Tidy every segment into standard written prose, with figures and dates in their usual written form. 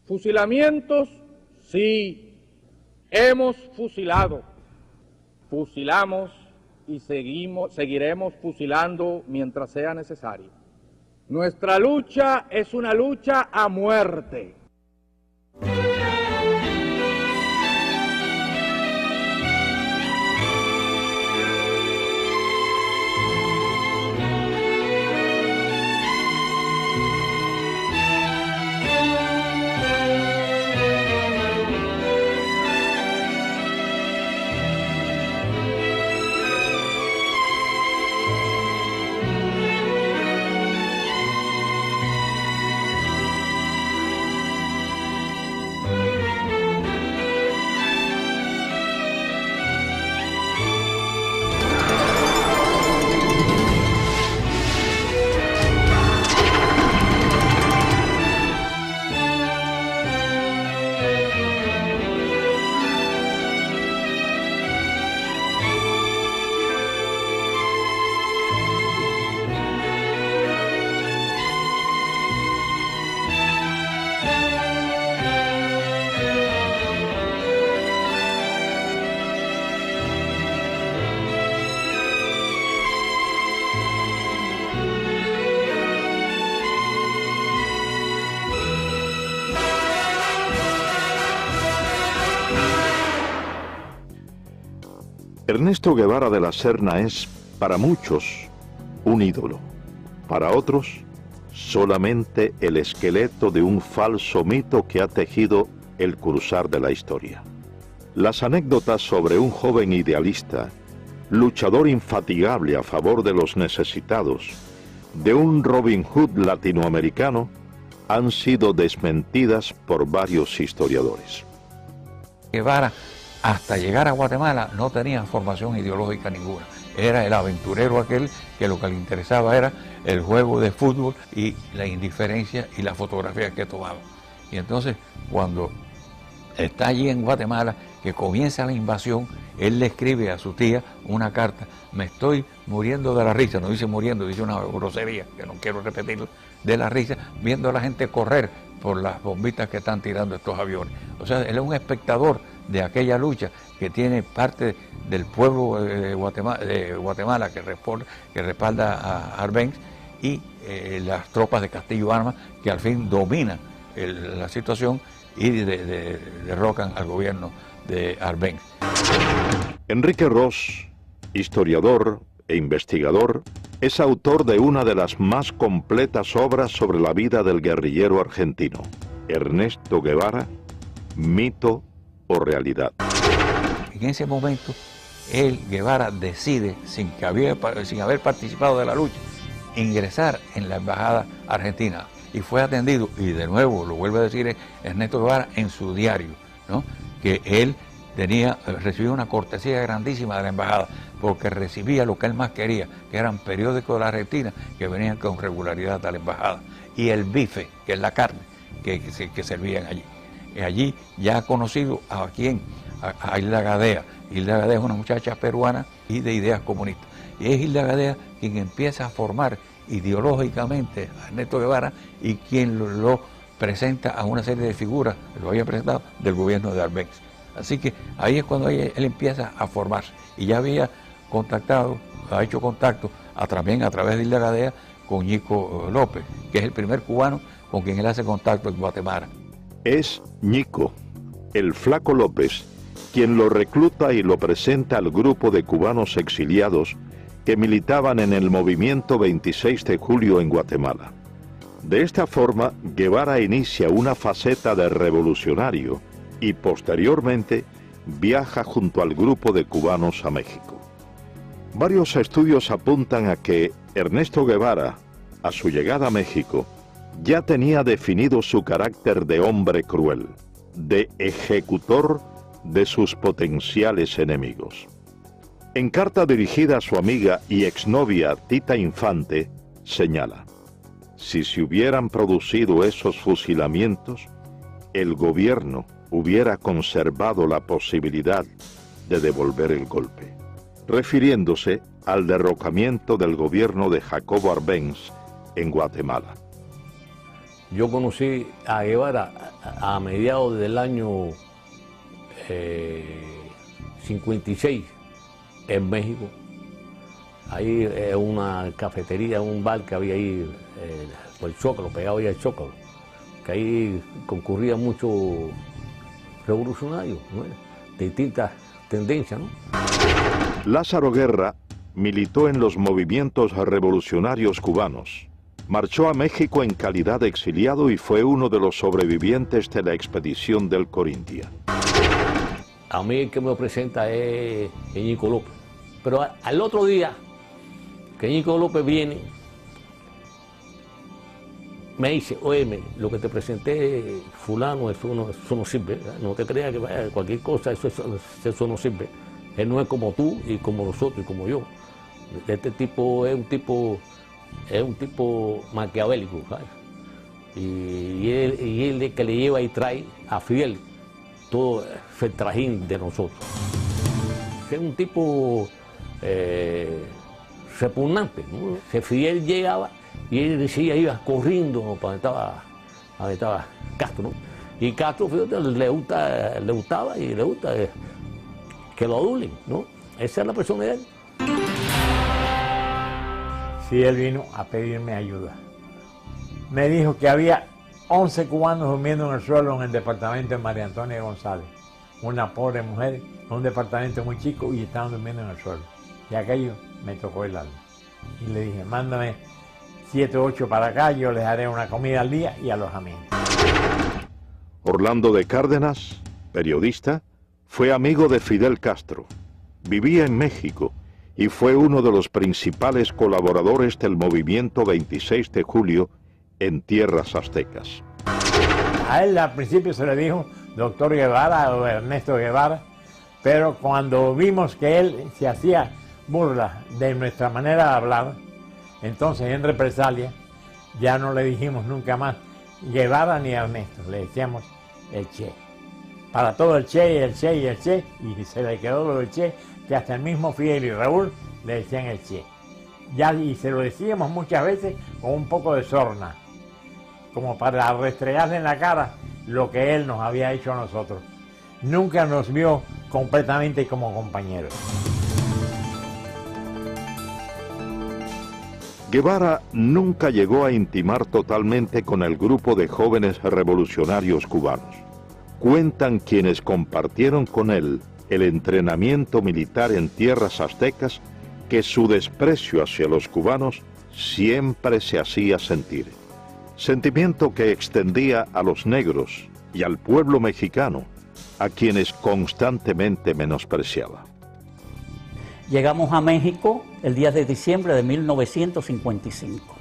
Fusilamientos, sí, hemos fusilado, fusilamos y seguiremos fusilando mientras sea necesario. Nuestra lucha es una lucha a muerte. Ernesto Guevara de la Serna es, para muchos, un ídolo. Para otros, solamente el esqueleto de un falso mito que ha tejido el cruzar de la historia. Las anécdotas sobre un joven idealista, luchador infatigable a favor de los necesitados, de un Robin Hood latinoamericano, han sido desmentidas por varios historiadores. Guevara, hasta llegar a Guatemala, no tenía formación ideológica ninguna. Era el aventurero aquel que lo que le interesaba era el juego de fútbol y la indiferencia y la fotografía que tomaba. Y entonces, cuando está allí en Guatemala, que comienza la invasión, él le escribe a su tía una carta: me estoy muriendo de la risa, no dice muriendo, dice una grosería, que no quiero repetirlo, de la risa, viendo a la gente correr por las bombitas que están tirando estos aviones. O sea, él es un espectador de aquella lucha que tiene parte del pueblo de Guatemala que respalda a Arbenz y las tropas de Castillo Armas que al fin dominan la situación y derrocan al gobierno de Arbenz. Enrique Ros, historiador e investigador, es autor de una de las más completas obras sobre la vida del guerrillero argentino, Ernesto Guevara, mito o realidad. En ese momento, Guevara decide, sin haber participado de la lucha, ingresar en la embajada argentina y fue atendido, y de nuevo lo vuelve a decir Ernesto Guevara en su diario, ¿no?, que él recibió una cortesía grandísima de la embajada porque recibía lo que él más quería, que eran periódicos de la Argentina que venían con regularidad a la embajada, y el bife, que es la carne que servían allí. Y allí ya ha conocido a Hilda Gadea. Hilda Gadea es una muchacha peruana y de ideas comunistas. Y es Hilda Gadea quien empieza a formar ideológicamente a Ernesto Guevara y quien lo presenta a una serie de figuras, lo había presentado, del gobierno de Arbenz. Así que ahí es cuando él empieza a formarse. Y ya había ha hecho contacto también a través de Hilda Gadea con Ñico López, que es el primer cubano con quien él hace contacto en Guatemala. Es Ñico, el Flaco López, quien lo recluta y lo presenta al grupo de cubanos exiliados que militaban en el movimiento 26 de julio en Guatemala. De esta forma, Guevara inicia una faceta de revolucionario y posteriormente viaja junto al grupo de cubanos a México. Varios estudios apuntan a que Ernesto Guevara, a su llegada a México, ya tenía definido su carácter de hombre cruel, de ejecutor de sus potenciales enemigos. En carta dirigida a su amiga y exnovia Tita Infante, señala: si se hubieran producido esos fusilamientos, el gobierno hubiera conservado la posibilidad de devolver el golpe, refiriéndose al derrocamiento del gobierno de Jacobo Arbenz en Guatemala. Yo conocí a Guevara a mediados del año 56 en México. Ahí una cafetería, un bar que había ahí, por el Zócalo, pegado ahí al Zócalo, que ahí concurrían muchos revolucionarios, ¿no? De distintas tendencias, ¿no? Lázaro Guerra militó en los movimientos revolucionarios cubanos. Marchó a México en calidad de exiliado y fue uno de los sobrevivientes de la expedición del Corintia. A mí el que me lo presenta es Ñico López. Pero al otro día que Ñico López viene, me dice, óyeme, lo que te presenté fulano, eso no sirve, ¿verdad? No te creas que vaya, cualquier cosa, eso no sirve. Él no es como tú y como nosotros y como yo. Este tipo es un tipo maquiavélico, ¿sabes? Y él es que le lleva y trae a Fidel todo el trajín de nosotros. Es un tipo repugnante, ¿no? Fidel llegaba y él decía, iba corriendo, ¿no?, para donde estaba Castro, ¿no? Y Castro, fíjate, le gustaba y le gusta que lo adulen, ¿no? Esa es la persona de él. Sí, él vino a pedirme ayuda. Me dijo que había 11 cubanos durmiendo en el suelo en el departamento de María Antonia González. Una pobre mujer, en un departamento muy chico, y estaban durmiendo en el suelo. Y aquello me tocó el alma. Y le dije, mándame 7 o 8 para acá, yo les haré una comida al día y alojamiento. Orlando de Cárdenas, periodista, fue amigo de Fidel Castro. Vivía en México y fue uno de los principales colaboradores del movimiento 26 de julio en tierras aztecas. A él al principio se le dijo doctor Guevara o Ernesto Guevara, pero cuando vimos que él se hacía burla de nuestra manera de hablar, entonces en represalia ya no le dijimos nunca más Guevara ni Ernesto, le decíamos el Che. Para todo el Che y el Che y el Che, y se le quedó lo del Che, que hasta el mismo Fidel y Raúl le decían el Che. Ya, y se lo decíamos muchas veces con un poco de sorna, como para restregarle en la cara lo que él nos había hecho a nosotros. Nunca nos vio completamente como compañeros. Guevara nunca llegó a intimar totalmente con el grupo de jóvenes revolucionarios cubanos. Cuentan quienes compartieron con él el entrenamiento militar en tierras aztecas que su desprecio hacia los cubanos siempre se hacía sentir. Sentimiento que extendía a los negros y al pueblo mexicano, a quienes constantemente menospreciaba. Llegamos a México el 10 de diciembre de 1955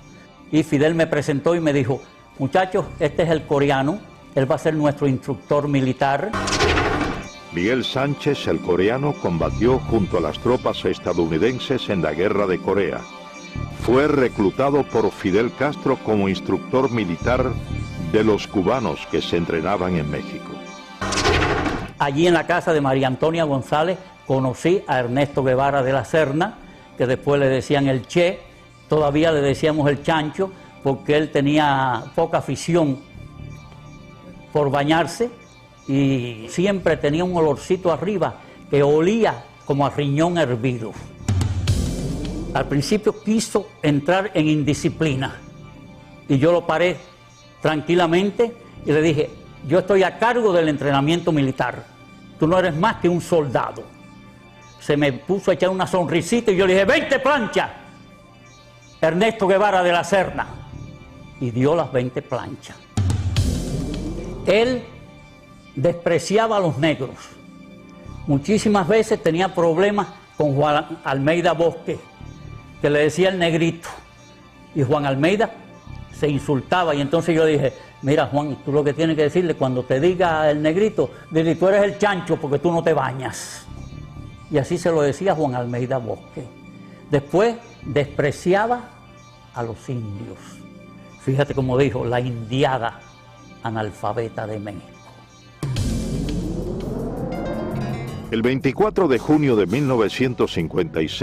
y Fidel me presentó y me dijo, muchachos, este es el coreano, él va a ser nuestro instructor militar. Miguel Sánchez, el coreano, combatió junto a las tropas estadounidenses en la Guerra de Corea. Fue reclutado por Fidel Castro como instructor militar de los cubanos que se entrenaban en México. Allí en la casa de María Antonia González conocí a Ernesto Guevara de la Serna, que después le decían el Che, todavía le decíamos el Chancho, porque él tenía poca afición por bañarse y siempre tenía un olorcito arriba que olía como a riñón hervido. Al principio quiso entrar en indisciplina y yo lo paré tranquilamente y le dije, yo estoy a cargo del entrenamiento militar, tú no eres más que un soldado. Se me puso a echar una sonrisita y yo le dije, 20 planchas, Ernesto Guevara de la Serna, y dio las 20 planchas. Él despreciaba a los negros. Muchísimas veces tenía problemas con Juan Almeida Bosque, que le decía el negrito, y Juan Almeida se insultaba, y entonces yo dije, mira Juan, tú lo que tienes que decirle cuando te diga el negrito, dile, tú eres el chancho porque tú no te bañas. Y así se lo decía Juan Almeida Bosque. Después despreciaba a los indios. Fíjate cómo dijo, la indiada analfabeta de México. El 24 de junio de 1956,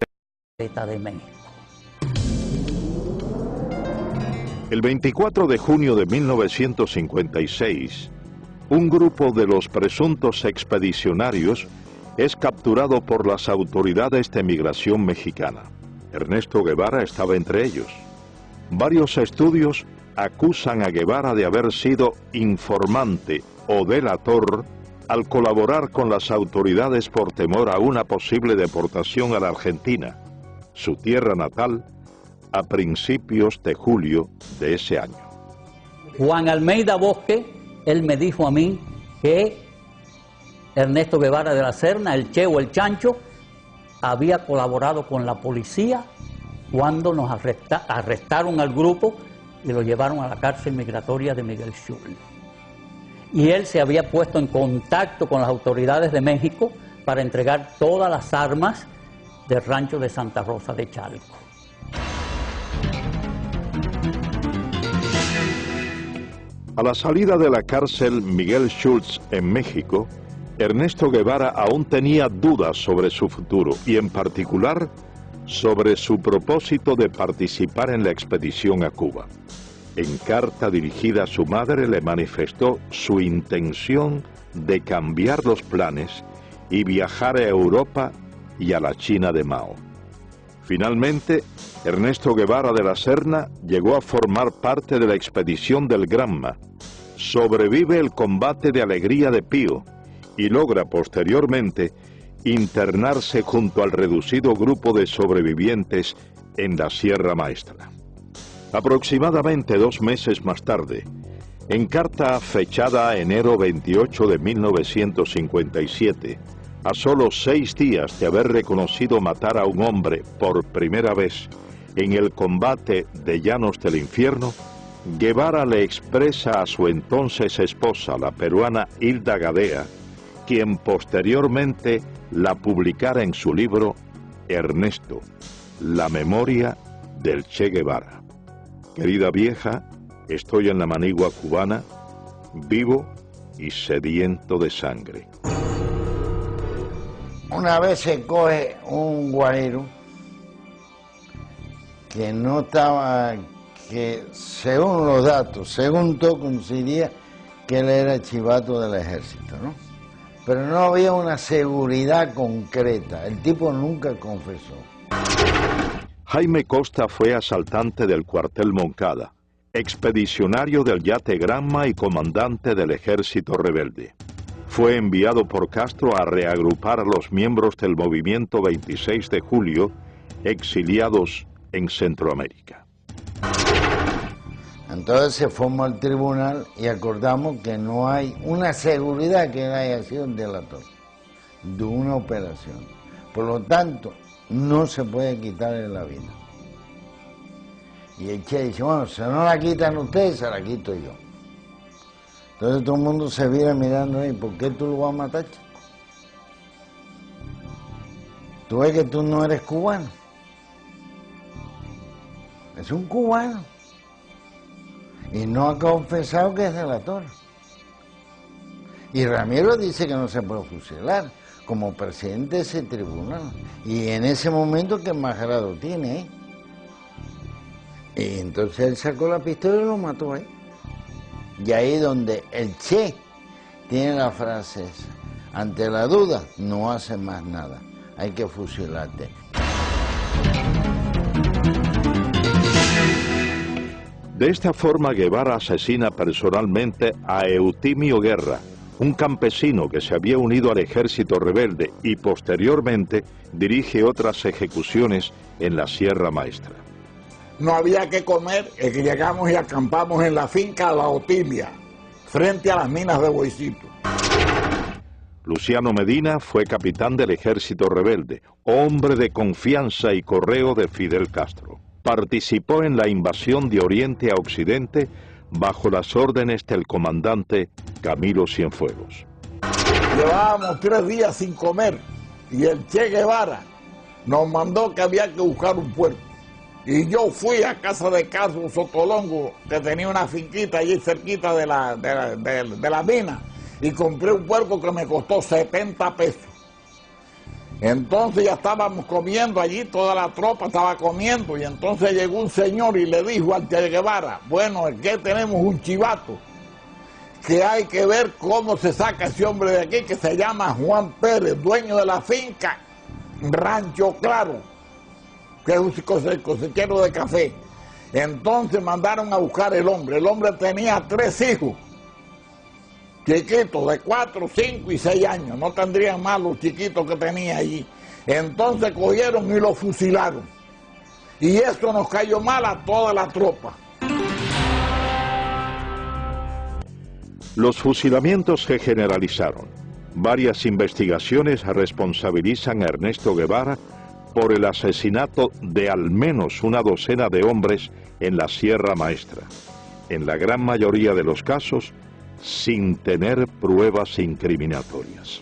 De México. el 24 de junio de 1956, un grupo de los presuntos expedicionarios es capturado por las autoridades de migración mexicana. Ernesto Guevara estaba entre ellos. Varios estudios acusan a Guevara de haber sido informante o delator al colaborar con las autoridades por temor a una posible deportación a la Argentina, su tierra natal, a principios de julio de ese año. Juan Almeida Bosque, él me dijo a mí que Ernesto Guevara de la Serna, el Che o el Chancho, había colaborado con la policía cuando nos arrestaron al grupo y lo llevaron a la cárcel migratoria de Miguel Schultz. Y él se había puesto en contacto con las autoridades de México para entregar todas las armas del rancho de Santa Rosa de Chalco. A la salida de la cárcel Miguel Schultz en México, Ernesto Guevara aún tenía dudas sobre su futuro y en particular sobre su propósito de participar en la expedición a Cuba. En carta dirigida a su madre le manifestó su intención de cambiar los planes y viajar a Europa y a la China de Mao. Finalmente, Ernesto Guevara de la Serna llegó a formar parte de la expedición del Granma, sobrevive el combate de Alegría de Pío y logra posteriormente internarse junto al reducido grupo de sobrevivientes en la Sierra Maestra. Aproximadamente 2 meses más tarde, en carta fechada enero 28 de 1957, a solo 6 días de haber reconocido matar a un hombre por primera vez en el combate de Llanos del Infierno, Guevara le expresa a su entonces esposa, la peruana Hilda Gadea, quien posteriormente la publicara en su libro Ernesto, la memoria del Che Guevara. Querida vieja, estoy en la manigua cubana, vivo y sediento de sangre. Una vez se coge un guajiro que no estaba, que según los datos, según todo coincidía que él era chivato del ejército, ¿no? Pero no había una seguridad concreta, el tipo nunca confesó. Jaime Costa fue asaltante del cuartel Moncada, expedicionario del yate Granma y comandante del ejército rebelde. Fue enviado por Castro a reagrupar a los miembros del movimiento 26 de julio, exiliados en Centroamérica. Entonces se formó el tribunal y acordamos que no hay una seguridad que él haya sido un delator de una operación. Por lo tanto, no se puede quitarle la vida. Y el Che dice, bueno, si no la quitan ustedes, se la quito yo. Entonces todo el mundo se viene mirando ahí, ¿por qué tú lo vas a matar, chico? Tú ves que tú no eres cubano. Es un cubano. Y no ha confesado que es delator. Y Ramiro dice que no se puede fusilar como presidente de ese tribunal. Y en ese momento, ¿qué más grado tiene? Y entonces él sacó la pistola y lo mató ahí. Y ahí donde el Che tiene la frase esa, ante la duda no hace más nada, hay que fusilarte. De esta forma Guevara asesina personalmente a Eutimio Guerra, un campesino que se había unido al ejército rebelde y posteriormente dirige otras ejecuciones en la Sierra Maestra. No había que comer, que llegamos y acampamos en la finca La Otilia, frente a las minas de Boicito. Luciano Medina fue capitán del ejército rebelde, hombre de confianza y correo de Fidel Castro. Participó en la invasión de Oriente a Occidente bajo las órdenes del comandante Camilo Cienfuegos. Llevábamos 3 días sin comer y el Che Guevara nos mandó que había que buscar un puerco. Y yo fui a casa de Carlos Sotolongo, que tenía una finquita allí cerquita de la mina, y compré un puerco que me costó 70 pesos. Entonces ya estábamos comiendo allí, toda la tropa estaba comiendo, y entonces llegó un señor y le dijo al Che Guevara, bueno, es que tenemos un chivato que hay que ver cómo se saca ese hombre de aquí, que se llama Juan Pérez, dueño de la finca Rancho Claro, que es un cosechero de café. Entonces mandaron a buscar el hombre tenía 3 hijos, chiquitos de 4, 5 y 6 años, no tendrían más los chiquitos que tenía allí. Entonces cogieron y lo fusilaron. Y eso nos cayó mal a toda la tropa. Los fusilamientos se generalizaron. Varias investigaciones responsabilizan a Ernesto Guevara por el asesinato de al menos una docena de hombres en la Sierra Maestra, en la gran mayoría de los casos sin tener pruebas incriminatorias.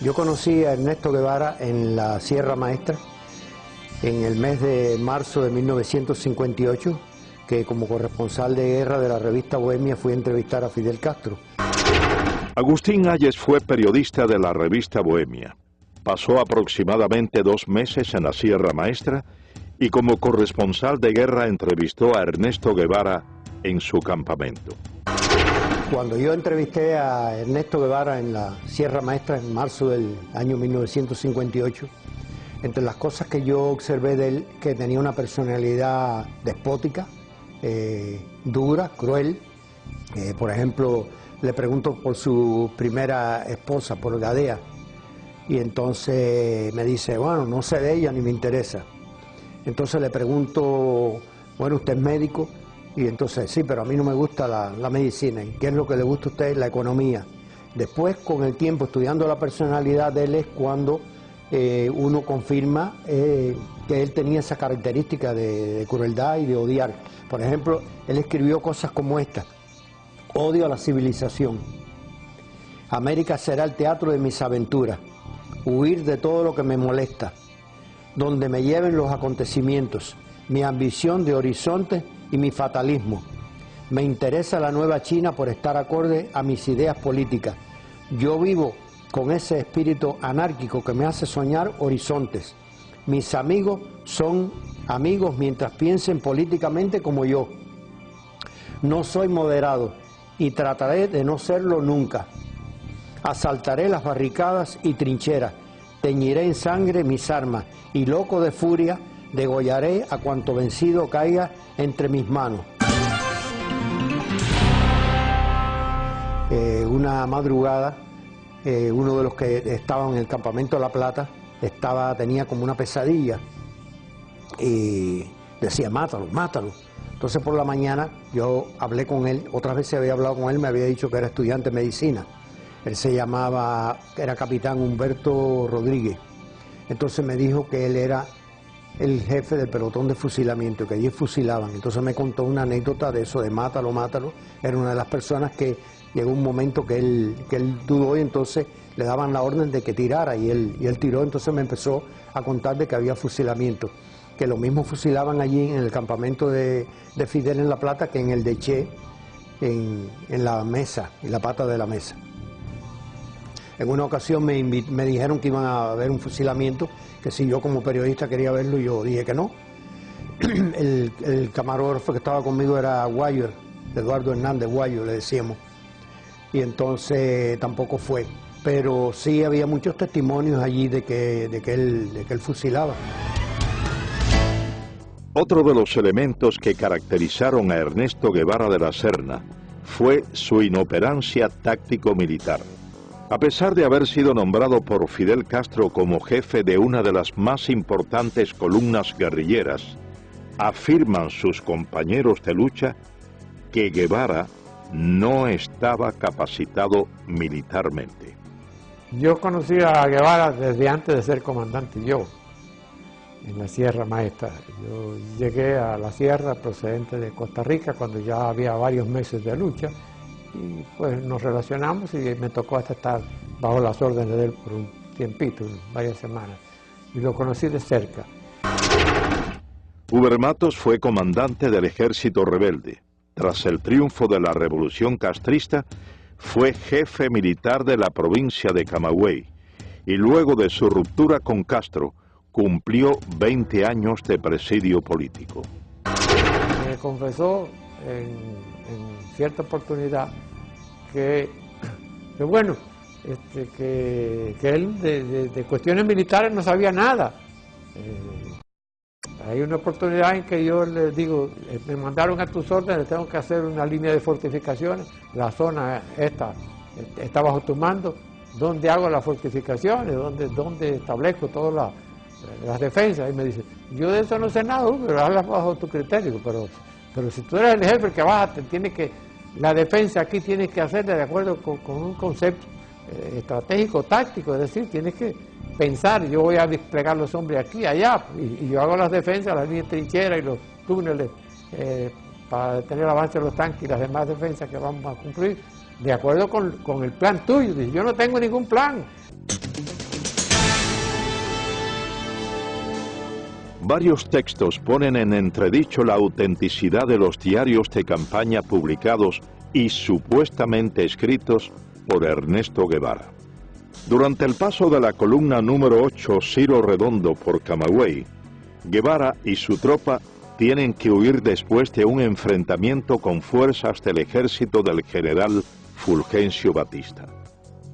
Yo conocí a Ernesto Guevara en la Sierra Maestra en el mes de marzo de 1958, que como corresponsal de guerra de la revista Bohemia fui a entrevistar a Fidel Castro. Agustín Ayes fue periodista de la revista Bohemia. Pasó aproximadamente 2 meses en la Sierra Maestra y como corresponsal de guerra entrevistó a Ernesto Guevara en su campamento. Cuando yo entrevisté a Ernesto Guevara en la Sierra Maestra en marzo del año 1958, entre las cosas que yo observé de él, que tenía una personalidad despótica, dura, cruel. Por ejemplo, le pregunto por su primera esposa, por Gadea, y entonces me dice, bueno, no sé de ella ni me interesa. Entonces le pregunto, bueno, ¿usted es médico? Y entonces, sí, pero a mí no me gusta la medicina. ¿Y qué es lo que le gusta a usted? La economía. Después, con el tiempo, estudiando la personalidad de él, es cuando uno confirma que él tenía esa característica de crueldad y de odiar. Por ejemplo, él escribió cosas como esta: odio a la civilización. América será el teatro de mis aventuras. Huir de todo lo que me molesta. Donde me lleven los acontecimientos. Mi ambición de horizonte y mi fatalismo. Me interesa la nueva China por estar acorde a mis ideas políticas. Yo vivo con ese espíritu anárquico que me hace soñar horizontes. Mis amigos son amigos mientras piensen políticamente como yo. No soy moderado y trataré de no serlo nunca. Asaltaré las barricadas y trincheras, teñiré en sangre mis armas y loco de furia degollaré a cuanto vencido caiga entre mis manos. Una madrugada, uno de los que estaban en el campamento de La Plata tenía como una pesadilla y decía, mátalo, mátalo. Entonces por la mañana yo hablé con él, otras veces había hablado con él, me había dicho que era estudiante de medicina. Él se llamaba, era capitán Humberto Rodríguez. Entonces me dijo que él era el jefe del pelotón de fusilamiento, que allí fusilaban. Entonces me contó una anécdota de eso, de mátalo, mátalo. Era una de las personas que llegó un momento que él dudó y entonces le daban la orden de que tirara y él tiró. Entonces me empezó a contar de que había fusilamiento, que lo mismo fusilaban allí en el campamento de Fidel en La Plata que en el de Che, en la mesa, en la pata de la mesa. En una ocasión me dijeron que iban a haber un fusilamiento, que si yo como periodista quería verlo, yo dije que no. El camarógrafo que estaba conmigo era Guayo, Eduardo Hernández Guayo, le decíamos. Y entonces tampoco fue. Pero sí había muchos testimonios allí de que él fusilaba. Otro de los elementos que caracterizaron a Ernesto Guevara de la Serna fue su inoperancia táctico-militar. A pesar de haber sido nombrado por Fidel Castro como jefe de una de las más importantes columnas guerrilleras, afirman sus compañeros de lucha que Guevara no estaba capacitado militarmente. Yo conocí a Guevara desde antes de ser comandante yo, en la Sierra Maestra. Yo llegué a la Sierra procedente de Costa Rica cuando ya había varios meses de lucha. Y pues nos relacionamos y me tocó hasta estar bajo las órdenes de él por un tiempito, varias semanas, y lo conocí de cerca. Uber Matos fue comandante del ejército rebelde. Tras el triunfo de la revolución castrista, fue jefe militar de la provincia de Camagüey y luego de su ruptura con Castro, cumplió 20 años de presidio político. Me confesó en cierta oportunidad bueno, que él de cuestiones militares no sabía nada. Hay una oportunidad en que yo les digo, me mandaron a tus órdenes, tengo que hacer una línea de fortificaciones, la zona esta está bajo tu mando, ¿dónde hago las fortificaciones? ¿Dónde establezco todas las defensas? Y me dice, yo de eso no sé nada, pero hazlas bajo tu criterio, pero si tú eres el jefe que vas, la defensa aquí tienes que hacerla de acuerdo con un concepto estratégico, táctico, es decir, tienes que pensar, yo voy a desplegar los hombres aquí, allá, y yo hago las defensas, las líneas de trinchera y los túneles para detener el avance de los tanques y las demás defensas que vamos a cumplir, de acuerdo con el plan tuyo. Dice, yo no tengo ningún plan. Varios textos ponen en entredicho la autenticidad de los diarios de campaña publicados y supuestamente escritos por Ernesto Guevara. Durante el paso de la columna número 8 Ciro Redondo por Camagüey, Guevara y su tropa tienen que huir después de un enfrentamiento con fuerzas del ejército del general Fulgencio Batista,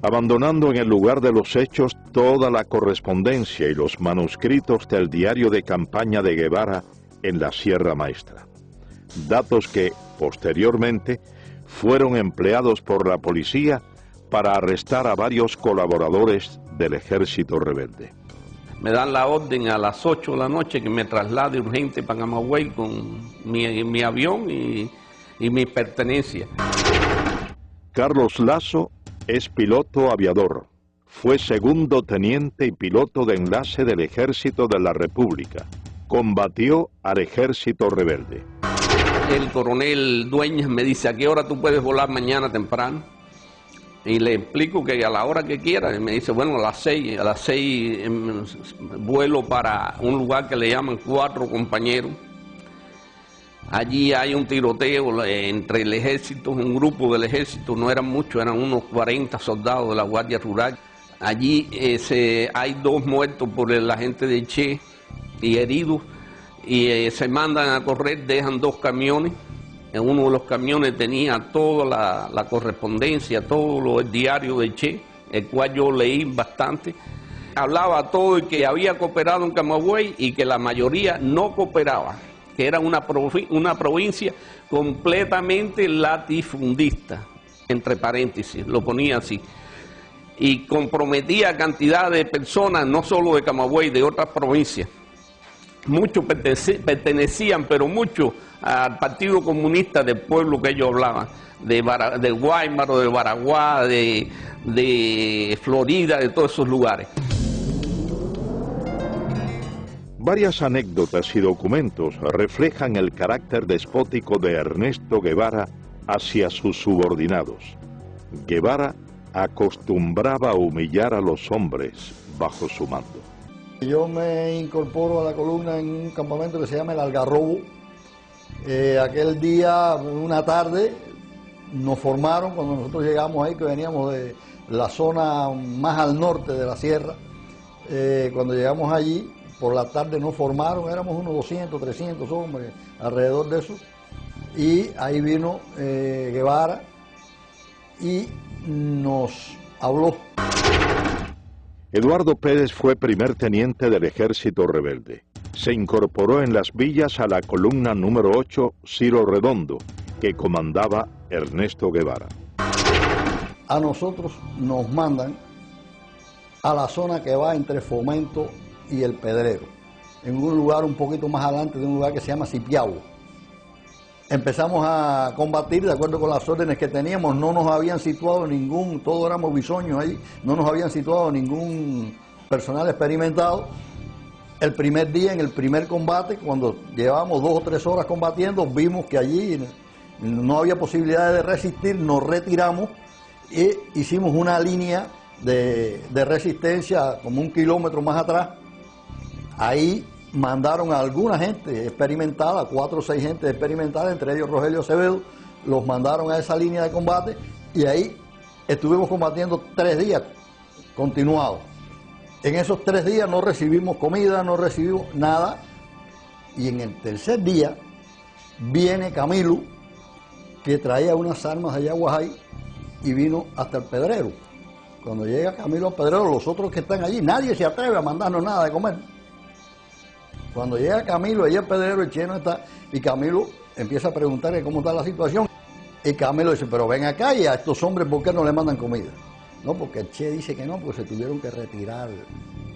abandonando en el lugar de los hechos toda la correspondencia y los manuscritos del diario de campaña de Guevara en la Sierra Maestra, datos que, posteriormente, fueron empleados por la policía para arrestar a varios colaboradores del ejército rebelde. Me dan la orden a las 8 de la noche que me traslade urgente para Camagüey con mi avión y mis pertenencias. Carlos Lazo es piloto aviador. Fue segundo teniente y piloto de enlace del Ejército de la República. Combatió al ejército rebelde. El coronel Dueñas me dice, ¿a qué hora tú puedes volar mañana temprano? Y le explico que a la hora que quiera. Y me dice, bueno, a las 6 vuelo para un lugar que le llaman Cuatro Compañeros. Allí hay un tiroteo entre el ejército, un grupo del ejército, no eran muchos, eran unos 40 soldados de la Guardia Rural. Allí hay 2 muertos por la gente de Che y heridos, y se mandan a correr, dejan 2 camiones. En uno de los camiones tenía toda la correspondencia, todo el diario de Che, el cual yo leí bastante. Hablaba todo el que había cooperado en Camagüey y que la mayoría no cooperaba, que era una provincia completamente latifundista, entre paréntesis, lo ponía así. Y comprometía a cantidad de personas, no solo de Camagüey, de otras provincias. Muchos pertenecían, pero muchos al Partido Comunista del pueblo que ellos hablaban, de Guaymaro, de Baraguá, de Florida, de todos esos lugares. Varias anécdotas y documentos reflejan el carácter despótico de Ernesto Guevara hacia sus subordinados. Guevara acostumbraba a humillar a los hombres bajo su mando. Yo me incorporo a la columna en un campamento que se llama El Algarrobo. Aquel día, una tarde, nos formaron cuando nosotros llegamos ahí, que veníamos de la zona más al norte de la sierra. Cuando llegamos allí, por la tarde nos formaron, éramos unos 200, 300 hombres, alrededor de eso. Y ahí vino Guevara y nos habló. Eduardo Pérez fue primer teniente del ejército rebelde. Se incorporó en las villas a la columna número 8 Ciro Redondo, que comandaba Ernesto Guevara. A nosotros nos mandan a la zona que va entre Fomento y El Pedrero, en un lugar un poquito más adelante de un lugar que se llama Cipiabo. Empezamos a combatir de acuerdo con las órdenes que teníamos, no nos habían situado todos éramos bisoños ahí, no nos habían situado ningún personal experimentado. El primer día, en el primer combate, cuando llevábamos 2 o 3 horas combatiendo, vimos que allí no había posibilidad de resistir, nos retiramos e hicimos una línea de resistencia como 1 kilómetro más atrás. Ahí mandaron a alguna gente experimentada, 4 o 6 gente experimentada, entre ellos Rogelio Acevedo, los mandaron a esa línea de combate y ahí estuvimos combatiendo 3 días continuados. En esos 3 días no recibimos comida, no recibimos nada, y en el tercer día viene Camilo, que traía unas armas de Yaguajay, y vino hasta el Pedrero. Cuando llega Camilo al Pedrero, los otros que están allí, nadie se atreve a mandarnos nada de comer. Cuando llega Camilo, allí el Pedrero, el Che no está, y Camilo empieza a preguntarle cómo está la situación. Y Camilo dice, pero ven acá y a estos hombres, ¿por qué no le mandan comida? No, porque el Che dice que no, porque se tuvieron que retirar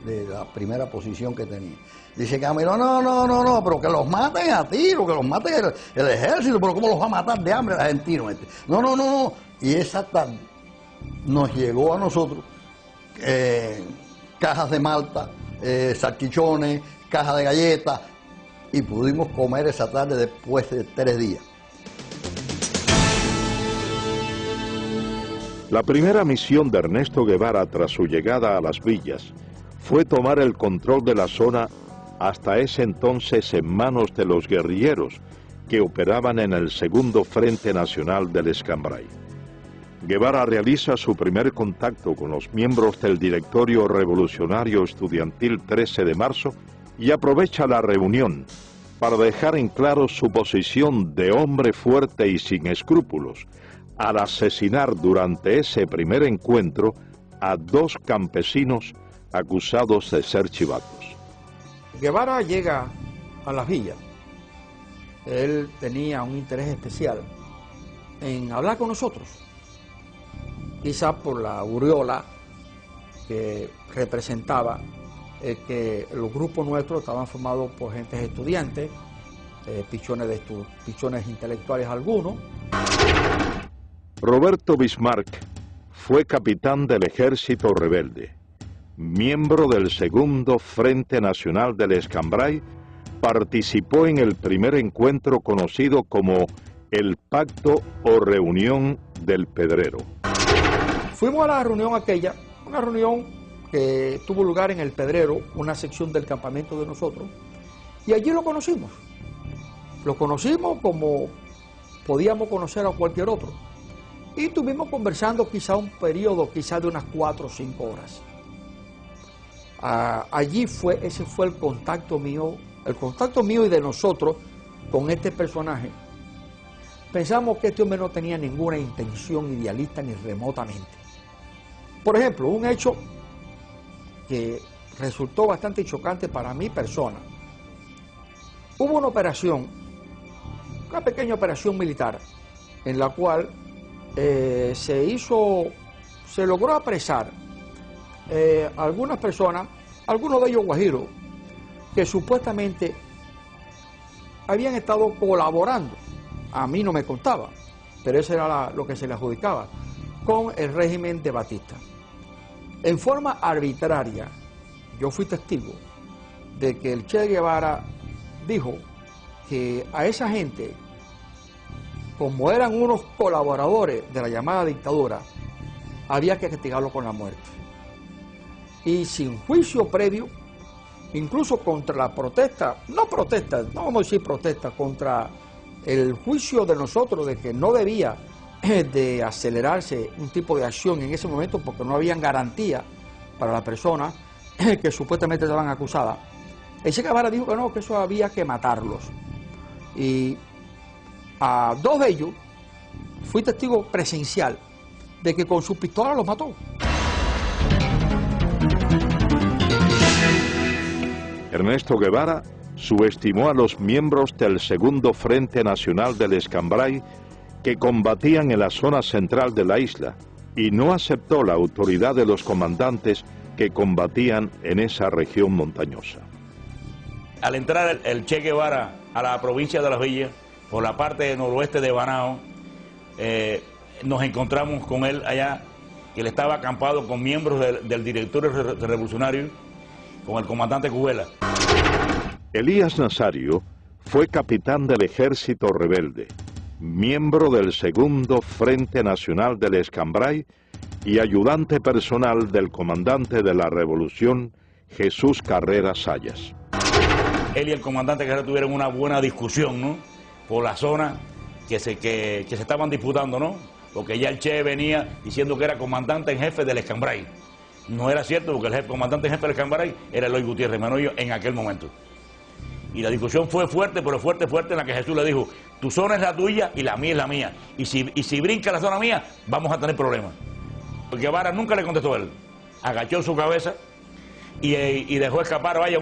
de la primera posición que tenía. Dice Camilo, no, pero que los maten a tiro, que los maten el ejército, pero ¿cómo los va a matar de hambre el argentino este? No. Y esa tarde nos llegó a nosotros cajas de malta, salchichones, cajas de galletas, y pudimos comer esa tarde después de 3 días. La primera misión de Ernesto Guevara tras su llegada a las villas fue tomar el control de la zona hasta ese entonces en manos de los guerrilleros que operaban en el Segundo Frente Nacional del Escambray. Guevara realiza su primer contacto con los miembros del Directorio Revolucionario Estudiantil 13 de marzo y aprovecha la reunión para dejar en claro su posición de hombre fuerte y sin escrúpulos, al asesinar durante ese primer encuentro a 2 campesinos acusados de ser chivatos. Guevara llega a las villas. Él tenía un interés especial en hablar con nosotros, quizás por la aureola que representaba que los grupos nuestros estaban formados por gentes estudiantes, pichones intelectuales algunos. Roberto Bismarck fue capitán del Ejército Rebelde, miembro del Segundo Frente Nacional del Escambray, participó en el primer encuentro conocido como el Pacto o Reunión del Pedrero. Fuimos a la reunión aquella, una reunión que tuvo lugar en el Pedrero, una sección del campamento de nosotros, y allí lo conocimos. Lo conocimos como podíamos conocer a cualquier otro. Y estuvimos conversando quizá un periodo, quizá de unas 4 o 5 horas. Ese fue el contacto mío y de nosotros con este personaje. Pensamos que este hombre no tenía ninguna intención idealista ni remotamente. Por ejemplo, un hecho que resultó bastante chocante para mi persona. Hubo una pequeña operación militar, en la cual se logró apresar algunas personas, algunos de ellos guajiros, que supuestamente habían estado colaborando, a mí no me contaba, pero eso era lo que se le adjudicaba, con el régimen de Batista. En forma arbitraria, yo fui testigo de que el Che Guevara dijo que a esa gente, como eran unos colaboradores de la llamada dictadura, había que castigarlo con la muerte. Y sin juicio previo, incluso contra la protesta, no vamos a decir protesta, contra el juicio de nosotros de que no debía de acelerarse un tipo de acción en ese momento porque no habían garantía para la persona que supuestamente estaban acusadas. El Che Guevara dijo que no, que eso había que matarlos. Y a 2 de ellos fui testigo presencial de que con su pistola los mató. Ernesto Guevara subestimó a los miembros del Segundo Frente Nacional del Escambray que combatían en la zona central de la isla y no aceptó la autoridad de los comandantes que combatían en esa región montañosa. Al entrar el Che Guevara a la provincia de Las Villas, por la parte noroeste de Banao, nos encontramos con él allá, que él estaba acampado con miembros del directorio revolucionario, con el comandante Cubela. Elías Nazario fue capitán del Ejército Rebelde, miembro del Segundo Frente Nacional del Escambray y ayudante personal del comandante de la Revolución, Jesús Carrera Sayas. Él y el comandante Carrera tuvieron una buena discusión, ¿no?, por la zona que se estaban disputando, ¿no?, porque ya el Che venía diciendo que era comandante en jefe del Escambray. No era cierto, porque el comandante en jefe del Escambray era Eloy Gutiérrez Manoyo en aquel momento. Y la discusión fue fuerte, pero fuerte, en la que Jesús le dijo, Tu zona es la tuya y la mía es la mía. Y si brinca la zona mía, vamos a tener problemas. Guevara nunca le contestó a él. Agachó su cabeza y dejó escapar, vaya,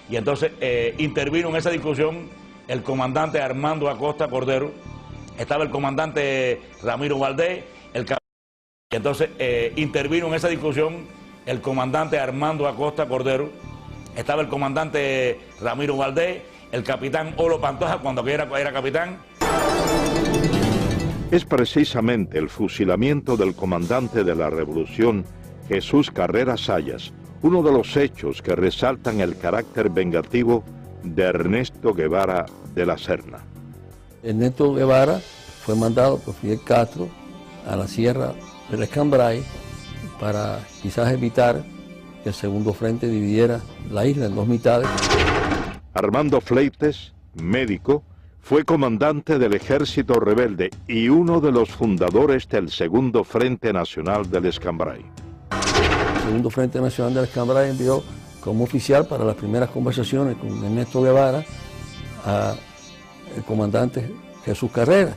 Y entonces intervino en esa discusión el comandante Armando Acosta Cordero. Estaba el comandante Ramiro Valdés, y entonces intervino en esa discusión el comandante Armando Acosta Cordero. Estaba el comandante Ramiro Valdés, el capitán Olo Pantoja cuando era capitán. Es precisamente el fusilamiento del comandante de la Revolución, Jesús Carrera Sayas, uno de los hechos que resaltan el carácter vengativo de Ernesto Guevara de la Serna. Ernesto Guevara fue mandado por Fidel Castro a la Sierra del Escambray para quizás evitar que el segundo frente dividiera la isla en dos mitades. Armando Fleites, médico, fue comandante del ejército rebelde y uno de los fundadores del Segundo Frente Nacional del Escambray. El Segundo Frente Nacional del Escambray envió como oficial para las primeras conversaciones con Ernesto Guevara al comandante Jesús Carrera.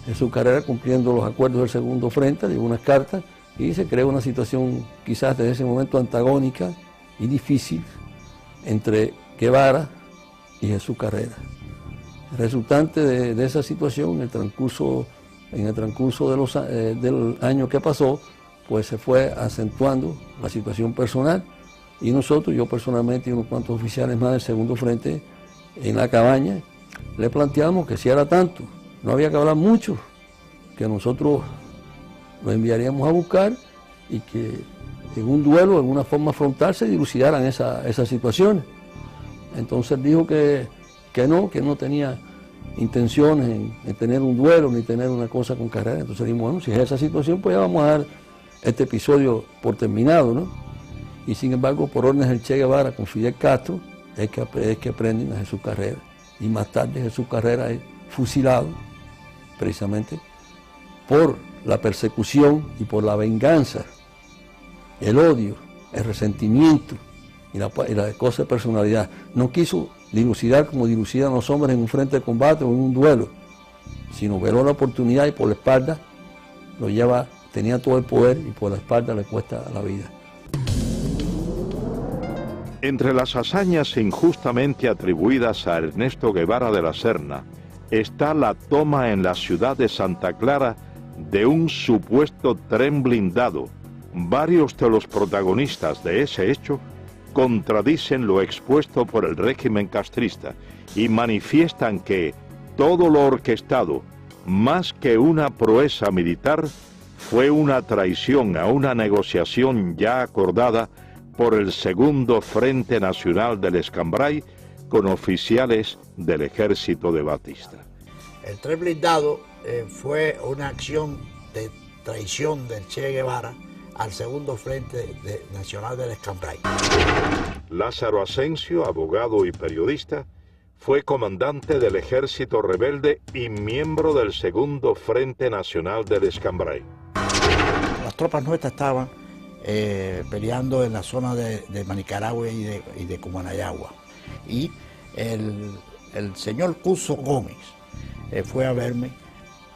Jesús Carrera, cumpliendo los acuerdos del Segundo Frente, dio unas cartas y se creó una situación quizás desde ese momento antagónica y difícil entre Guevara y Jesús Carrera. Resultante de esa situación, en el transcurso del año que pasó, pues se fue acentuando la situación personal y nosotros, yo personalmente y unos cuantos oficiales más del Segundo Frente, en la cabaña, le planteamos que si era tanto, no había que hablar mucho, que nosotros lo enviaríamos a buscar y que en un duelo, en una forma frontal, se dilucidaran esas situaciones. Entonces dijo que no tenía intenciones en tener un duelo ni tener una cosa con Carrera. Entonces dijimos, bueno, si es esa situación, pues ya vamos a dar este episodio por terminado, ¿no? Y sin embargo, por órdenes del Che Guevara con Fidel Castro, es que prenden a Jesús Carrera. Y más tarde Jesús Carrera es fusilado, precisamente, por la persecución y por la venganza, el odio, el resentimiento y la cosa de personalidad. No quiso dilucidar como dilucidan los hombres en un frente de combate o en un duelo, sino veló la oportunidad y por la espalda lo lleva, tenía todo el poder y por la espalda le cuesta la vida. Entre las hazañas injustamente atribuidas a Ernesto Guevara de la Serna está la toma en la ciudad de Santa Clara de un supuesto tren blindado. Varios de los protagonistas de ese hecho contradicen lo expuesto por el régimen castrista y manifiestan que todo lo orquestado, más que una proeza militar, fue una traición a una negociación ya acordada por el Segundo Frente Nacional del Escambray con oficiales del ejército de Batista. El tren blindado fue una acción de traición del Che Guevara al Segundo Frente Nacional del Escambray. Lázaro Asensio, abogado y periodista, fue comandante del ejército rebelde y miembro del Segundo Frente Nacional del Escambray. Las tropas nuestras estaban peleando en la zona de Manicaragua y de Cumanayagua. Y el señor Cuso Gómez fue a verme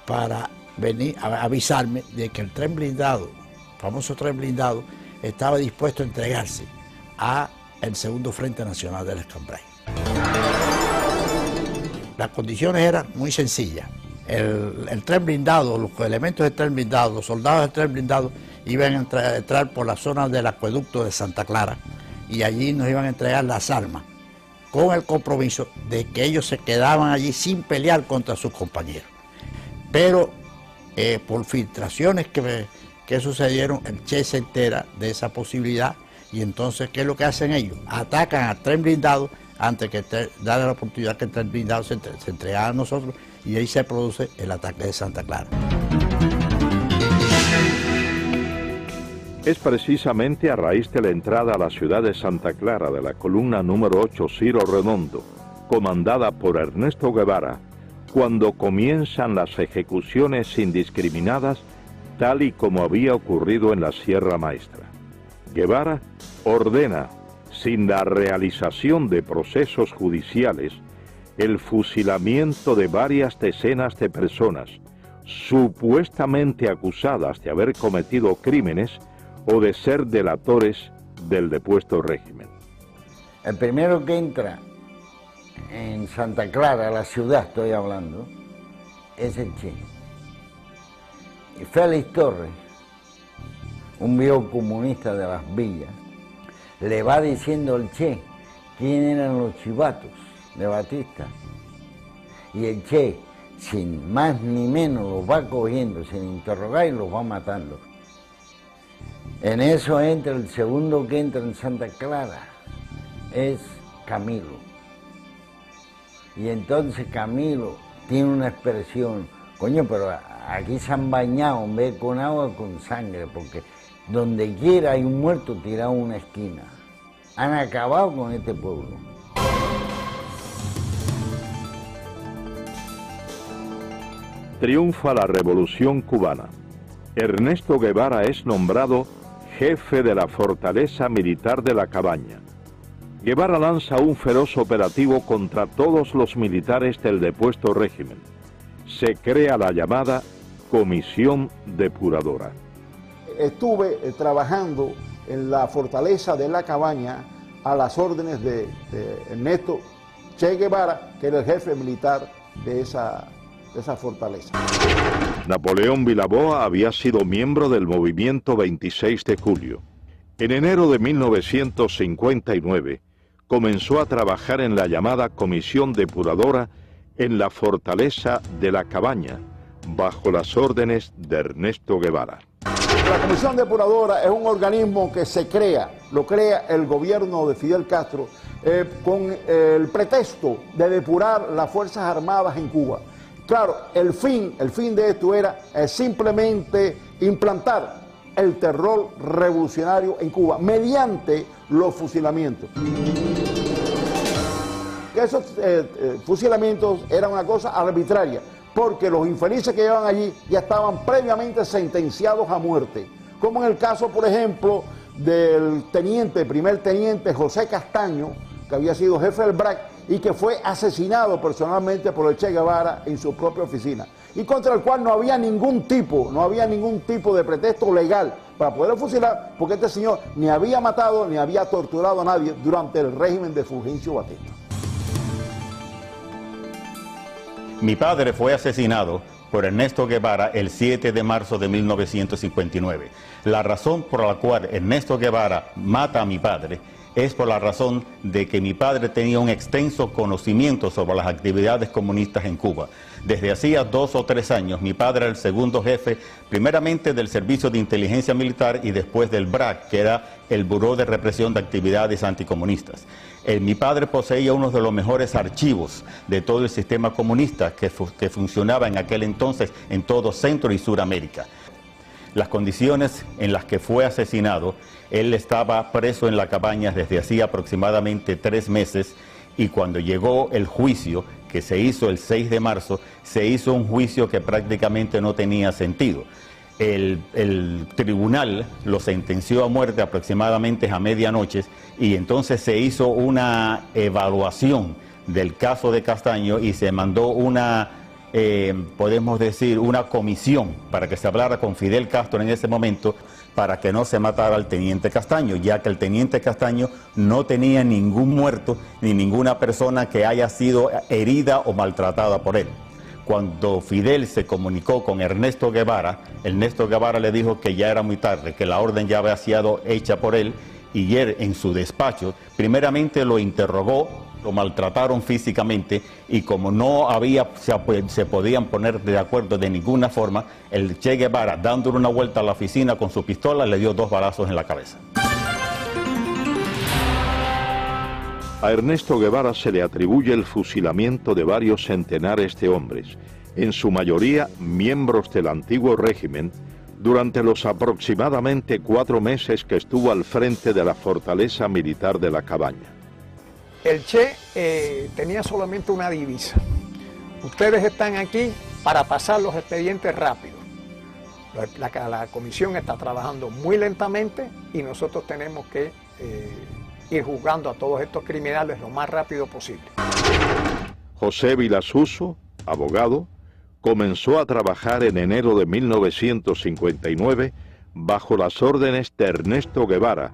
para venir a avisarme de que el tren blindado, famoso tren blindado, estaba dispuesto a entregarse al Segundo Frente Nacional del Escambray. Las condiciones eran muy sencillas. El tren blindado, los elementos del tren blindado, los soldados del tren blindado iban a entrar por la zona del acueducto de Santa Clara y allí nos iban a entregar las armas con el compromiso de que ellos se quedaban allí sin pelear contra sus compañeros. Pero por filtraciones que sucedieron, el Che se entera de esa posibilidad y entonces, ¿qué es lo que hacen ellos? Atacan al tren blindado antes que darle la oportunidad que el tren blindado se entregara a nosotros y ahí se produce el ataque de Santa Clara. Es precisamente a raíz de la entrada a la ciudad de Santa Clara de la columna número 8 Ciro Redondo, comandada por Ernesto Guevara, cuando comienzan las ejecuciones indiscriminadas, tal y como había ocurrido en la Sierra Maestra. Guevara ordena, sin la realización de procesos judiciales, el fusilamiento de varias decenas de personas supuestamente acusadas de haber cometido crímenes o de ser delatores del depuesto régimen. El primero que entra en Santa Clara, la ciudad estoy hablando, es el Che. Y Félix Torres, un viejo comunista de las villas, le va diciendo al Che quién eran los chivatos de Batista. Y el Che, sin más ni menos, los va cogiendo, sin interrogar, y los va matando. En eso entra el segundo que entra en Santa Clara, es Camilo. Y entonces Camilo tiene una expresión, coño, pero aquí se han bañado en vez con agua, con sangre, porque donde quiera hay un muerto tirado en una esquina. Han acabado con este pueblo. Triunfa la Revolución Cubana. Ernesto Guevara es nombrado jefe de la fortaleza militar de La Cabaña. Guevara lanza un feroz operativo contra todos los militares del depuesto régimen. Se crea la llamada Comisión Depuradora. Estuve trabajando en la fortaleza de La Cabaña a las órdenes de Ernesto Che Guevara, que era el jefe militar de esa fortaleza. Napoleón Vilaboa había sido miembro del movimiento 26 de julio. En enero de 1959 comenzó a trabajar en la llamada Comisión Depuradora en la fortaleza de La Cabaña, bajo las órdenes de Ernesto Guevara. La Comisión Depuradora es un organismo que se crea, lo crea el gobierno de Fidel Castro con el pretexto de depurar las Fuerzas Armadas en Cuba. Claro, el fin de esto era simplemente implantar el terror revolucionario en Cuba mediante los fusilamientos. Esos fusilamientos eran una cosa arbitraria, porque los infelices que llevaban allí ya estaban previamente sentenciados a muerte, como en el caso, por ejemplo, del primer teniente José Castaño, que había sido jefe del BRAC y que fue asesinado personalmente por el Che Guevara en su propia oficina, y contra el cual no había ningún tipo de pretexto legal para poder fusilar, porque este señor ni había matado ni había torturado a nadie durante el régimen de Fulgencio Batista. Mi padre fue asesinado por Ernesto Guevara el 7 de marzo de 1959. La razón por la cual Ernesto Guevara mata a mi padre es por la razón de que mi padre tenía un extenso conocimiento sobre las actividades comunistas en Cuba. Desde hacía 2 o 3 años, mi padre era el segundo jefe, primeramente del Servicio de Inteligencia Militar y después del BRAC, que era el Buró de Represión de Actividades Anticomunistas. Mi padre poseía uno de los mejores archivos de todo el sistema comunista que funcionaba en aquel entonces en todo Centro y Suramérica. Las condiciones en las que fue asesinado, él estaba preso en La Cabaña desde hacía aproximadamente 3 meses, y cuando llegó el juicio, que se hizo el 6 de marzo, se hizo un juicio que prácticamente no tenía sentido. El tribunal lo sentenció a muerte aproximadamente a medianoche, y entonces se hizo una evaluación del caso de Castaño y se mandó una, podemos decir, una comisión para que se hablara con Fidel Castro en ese momento para que no se matara al teniente Castaño, ya que el teniente Castaño no tenía ningún muerto ni ninguna persona que haya sido herida o maltratada por él. Cuando Fidel se comunicó con Ernesto Guevara le dijo que ya era muy tarde, que la orden ya había sido hecha por él, y él en su despacho primeramente lo interrogó, lo maltrataron físicamente, y como no se podían poner de acuerdo de ninguna forma, el Che Guevara, dándole una vuelta a la oficina con su pistola, le dio 2 balazos en la cabeza. A Ernesto Guevara se le atribuye el fusilamiento de varios centenares de hombres, en su mayoría miembros del antiguo régimen, durante los aproximadamente 4 meses que estuvo al frente de la fortaleza militar de La Cabaña. El Che tenía solamente una divisa: ustedes están aquí para pasar los expedientes rápido. La comisión está trabajando muy lentamente y nosotros tenemos que ir juzgando a todos estos criminales lo más rápido posible. José Vilasuso, abogado, comenzó a trabajar en enero de 1959 bajo las órdenes de Ernesto Guevara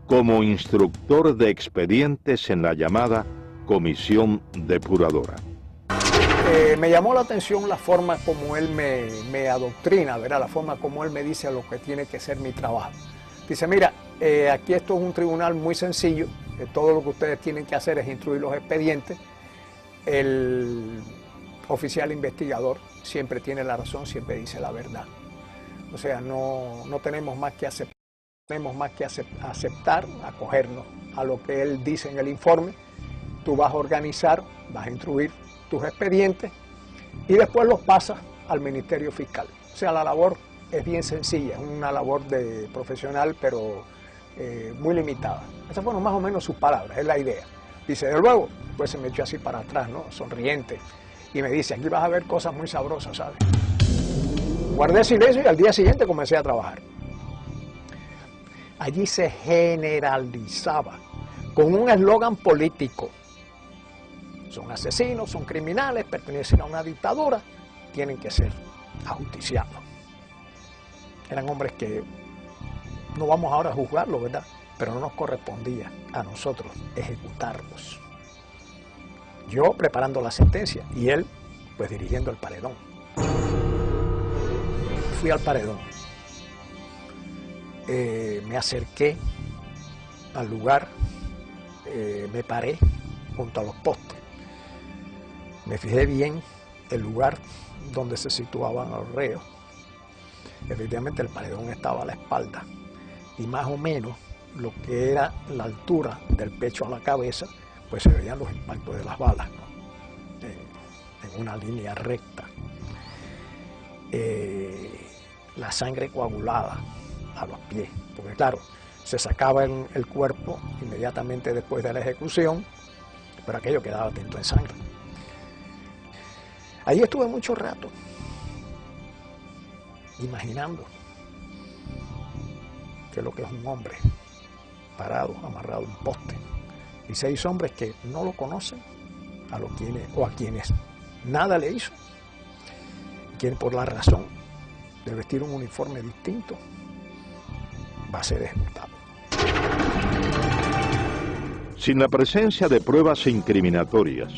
como instructor de expedientes en la llamada Comisión Depuradora. Me llamó la atención la forma como él me adoctrina, ¿verdad? La forma como él me dice lo que tiene que ser mi trabajo. Dice, mira, aquí esto es un tribunal muy sencillo, todo lo que ustedes tienen que hacer es instruir los expedientes. El oficial investigador siempre tiene la razón, siempre dice la verdad. O sea, no tenemos más que aceptar, acogernos a lo que él dice en el informe. Tú vas a organizar, vas a instruir tus expedientes y después los pasas al Ministerio Fiscal. O sea, la labor es bien sencilla, es una labor de profesional, pero muy limitada. Esas fueron más o menos sus palabras, es la idea. Dice, de luego, pues se me echó así para atrás, ¿no? Sonriente, y me dice, aquí vas a ver cosas muy sabrosas, ¿sabes? Guardé silencio y al día siguiente comencé a trabajar. Allí se generalizaba con un eslogan político. Son asesinos, son criminales, pertenecen a una dictadura, tienen que ser ajusticiados. Eran hombres que no vamos ahora a juzgarlos, ¿verdad? Pero no nos correspondía a nosotros ejecutarlos. Yo preparando la sentencia y él pues dirigiendo el paredón. Fui al paredón. Me acerqué al lugar, me paré junto a los postes. Me fijé bien el lugar donde se situaban los reos. Efectivamente el paredón estaba a la espalda y más o menos lo que era la altura del pecho a la cabeza, pues se veían los impactos de las balas, ¿no? En una línea recta. La sangre coagulada a los pies, porque claro, se sacaba el cuerpo inmediatamente después de la ejecución, pero aquello quedaba tinto en sangre. Ahí estuve mucho rato, imaginando qué es lo que es un hombre parado, amarrado a un poste, y 6 hombres que no lo conocen, a quienes nada le hizo, quien por la razón de vestir un uniforme distinto va a ser ejecutado. Sin la presencia de pruebas incriminatorias,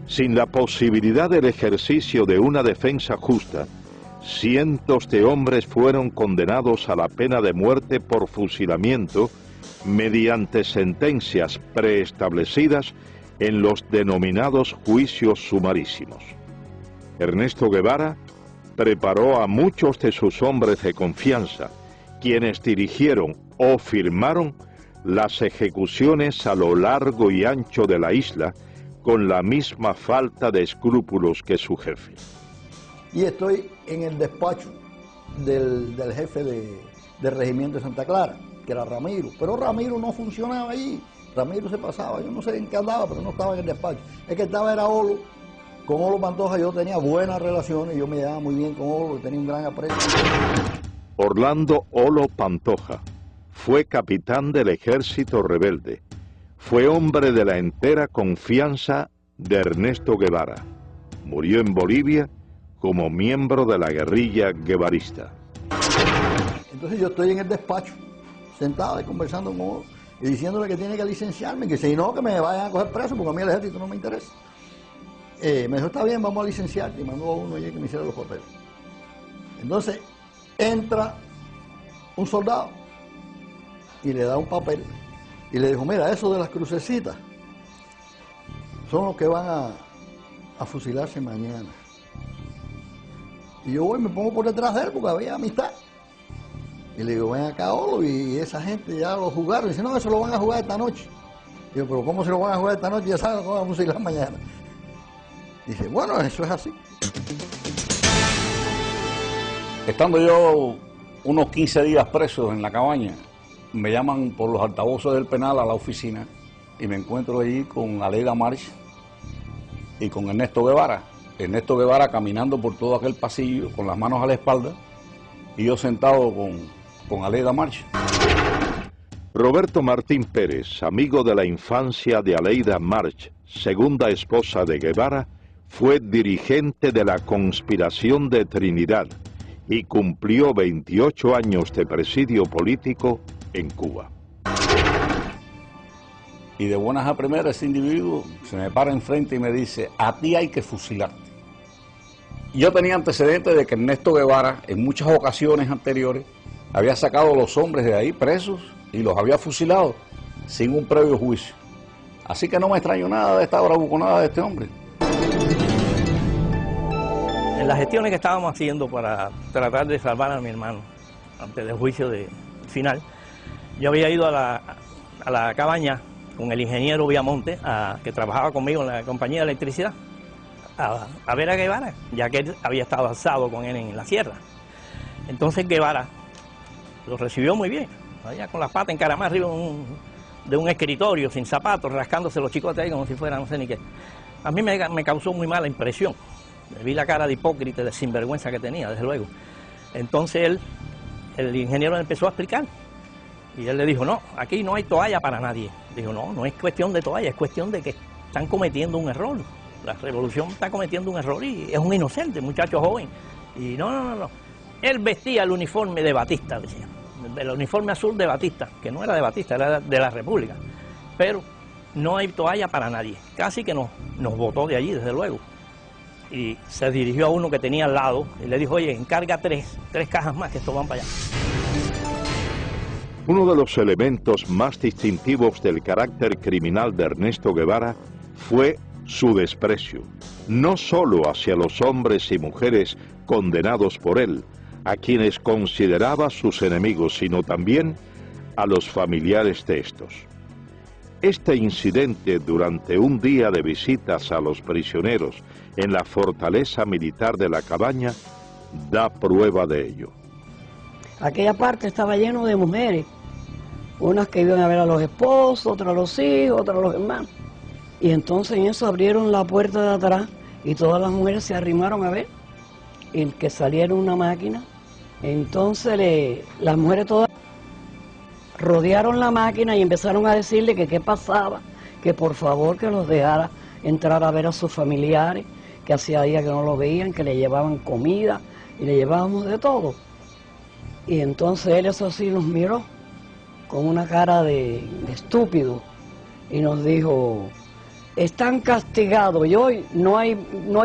sin la posibilidad del ejercicio de una defensa justa, cientos de hombres fueron condenados a la pena de muerte por fusilamiento mediante sentencias preestablecidas en los denominados juicios sumarísimos. Ernesto Guevara preparó a muchos de sus hombres de confianza, quienes dirigieron o firmaron las ejecuciones a lo largo y ancho de la isla, con la misma falta de escrúpulos que su jefe. Y estoy en el despacho del jefe del regimiento de Santa Clara, que era Ramiro. Pero Ramiro no funcionaba allí. Ramiro se pasaba, yo no sé en qué andaba, pero no estaba en el despacho. El que estaba era Olo. Con Olo Pantoja yo tenía buenas relaciones, yo me llevaba muy bien con Olo, tenía un gran aprecio. Orlando Olo Pantoja fue capitán del ejército rebelde. Fue hombre de la entera confianza de Ernesto Guevara. Murió en Bolivia como miembro de la guerrilla guevarista. Entonces yo estoy en el despacho, sentado y conversando con Olo, y diciéndole que tiene que licenciarme, que si no, que me vayan a coger preso, porque a mí el ejército no me interesa. Me dijo, está bien, vamos a licenciarte, y mandó a uno allí que me hiciera los papeles. Entonces entra un soldado y le da un papel y le dijo, mira, eso de las crucecitas son los que van a fusilarse mañana. Y yo voy, me pongo por detrás de él porque había amistad. Y le digo, ven acá, Olo, y esa gente ya lo jugaron. Y dice, no, eso lo van a jugar esta noche. Y yo, pero ¿cómo se lo van a jugar esta noche? Ya saben que van a fusilar mañana. Dice, bueno, eso es así. Estando yo unos 15 días preso en la cabaña, me llaman por los altavoces del penal a la oficina y me encuentro allí con Aleida March y con Ernesto Guevara. Ernesto Guevara caminando por todo aquel pasillo con las manos a la espalda y yo sentado con Aleida March. Roberto Martín Pérez, amigo de la infancia de Aleida March, segunda esposa de Guevara, fue dirigente de la conspiración de Trinidad y cumplió 28 años de presidio político en Cuba. Y de buenas a primeras ese individuo se me para enfrente y me dice: a ti hay que fusilarte. Yo tenía antecedentes de que Ernesto Guevara en muchas ocasiones anteriores había sacado a los hombres de ahí presos y los había fusilado sin un previo juicio. Así que no me extraño nada de esta bravuconada de este hombre. En las gestiones que estábamos haciendo para tratar de salvar a mi hermano antes del juicio final, yo había ido a la cabaña con el ingeniero Viamonte, que trabajaba conmigo en la compañía de electricidad, a ver a Guevara, ya que él había estado alzado con él en la sierra. Entonces Guevara lo recibió muy bien, allá con las patas encaramadas arriba de un escritorio, sin zapatos, rascándose los chicotes ahí como si fuera no sé ni qué. A mí me causó muy mala impresión. Vi la cara de hipócrita, de sinvergüenza que tenía, desde luego. Entonces el ingeniero empezó a explicar. Y él le dijo: no, aquí no hay toalla para nadie. Dijo: no es cuestión de toalla, es cuestión de que están cometiendo un error. La revolución está cometiendo un error y es un inocente, muchacho joven. Y no. Él vestía el uniforme de Batista, decía. El uniforme azul de Batista, que no era de Batista, era de la República. Pero no hay toalla para nadie. Casi que nos botó de allí, desde luego. Y se dirigió a uno que tenía al lado y le dijo: oye, encarga tres cajas más, que estos van para allá. Uno de los elementos más distintivos del carácter criminal de Ernesto Guevara fue su desprecio, no solo hacia los hombres y mujeres condenados por él, a quienes consideraba sus enemigos, sino también a los familiares de estos. Este incidente durante un día de visitas a los prisioneros en la fortaleza militar de la Cabaña da prueba de ello. Aquella parte estaba lleno de mujeres, unas que iban a ver a los esposos, otras a los hijos, otras a los hermanos. Y entonces en eso abrieron la puerta de atrás y todas las mujeres se arrimaron a ver y que saliera una máquina. Entonces las mujeres todas rodearon la máquina y empezaron a decirle que qué pasaba, que por favor que los dejara entrar a ver a sus familiares, que hacía días que no los veían, que le llevaban comida y le llevábamos de todo. Y entonces él eso sí nos miró con una cara de estúpido y nos dijo: están castigados y hoy no hay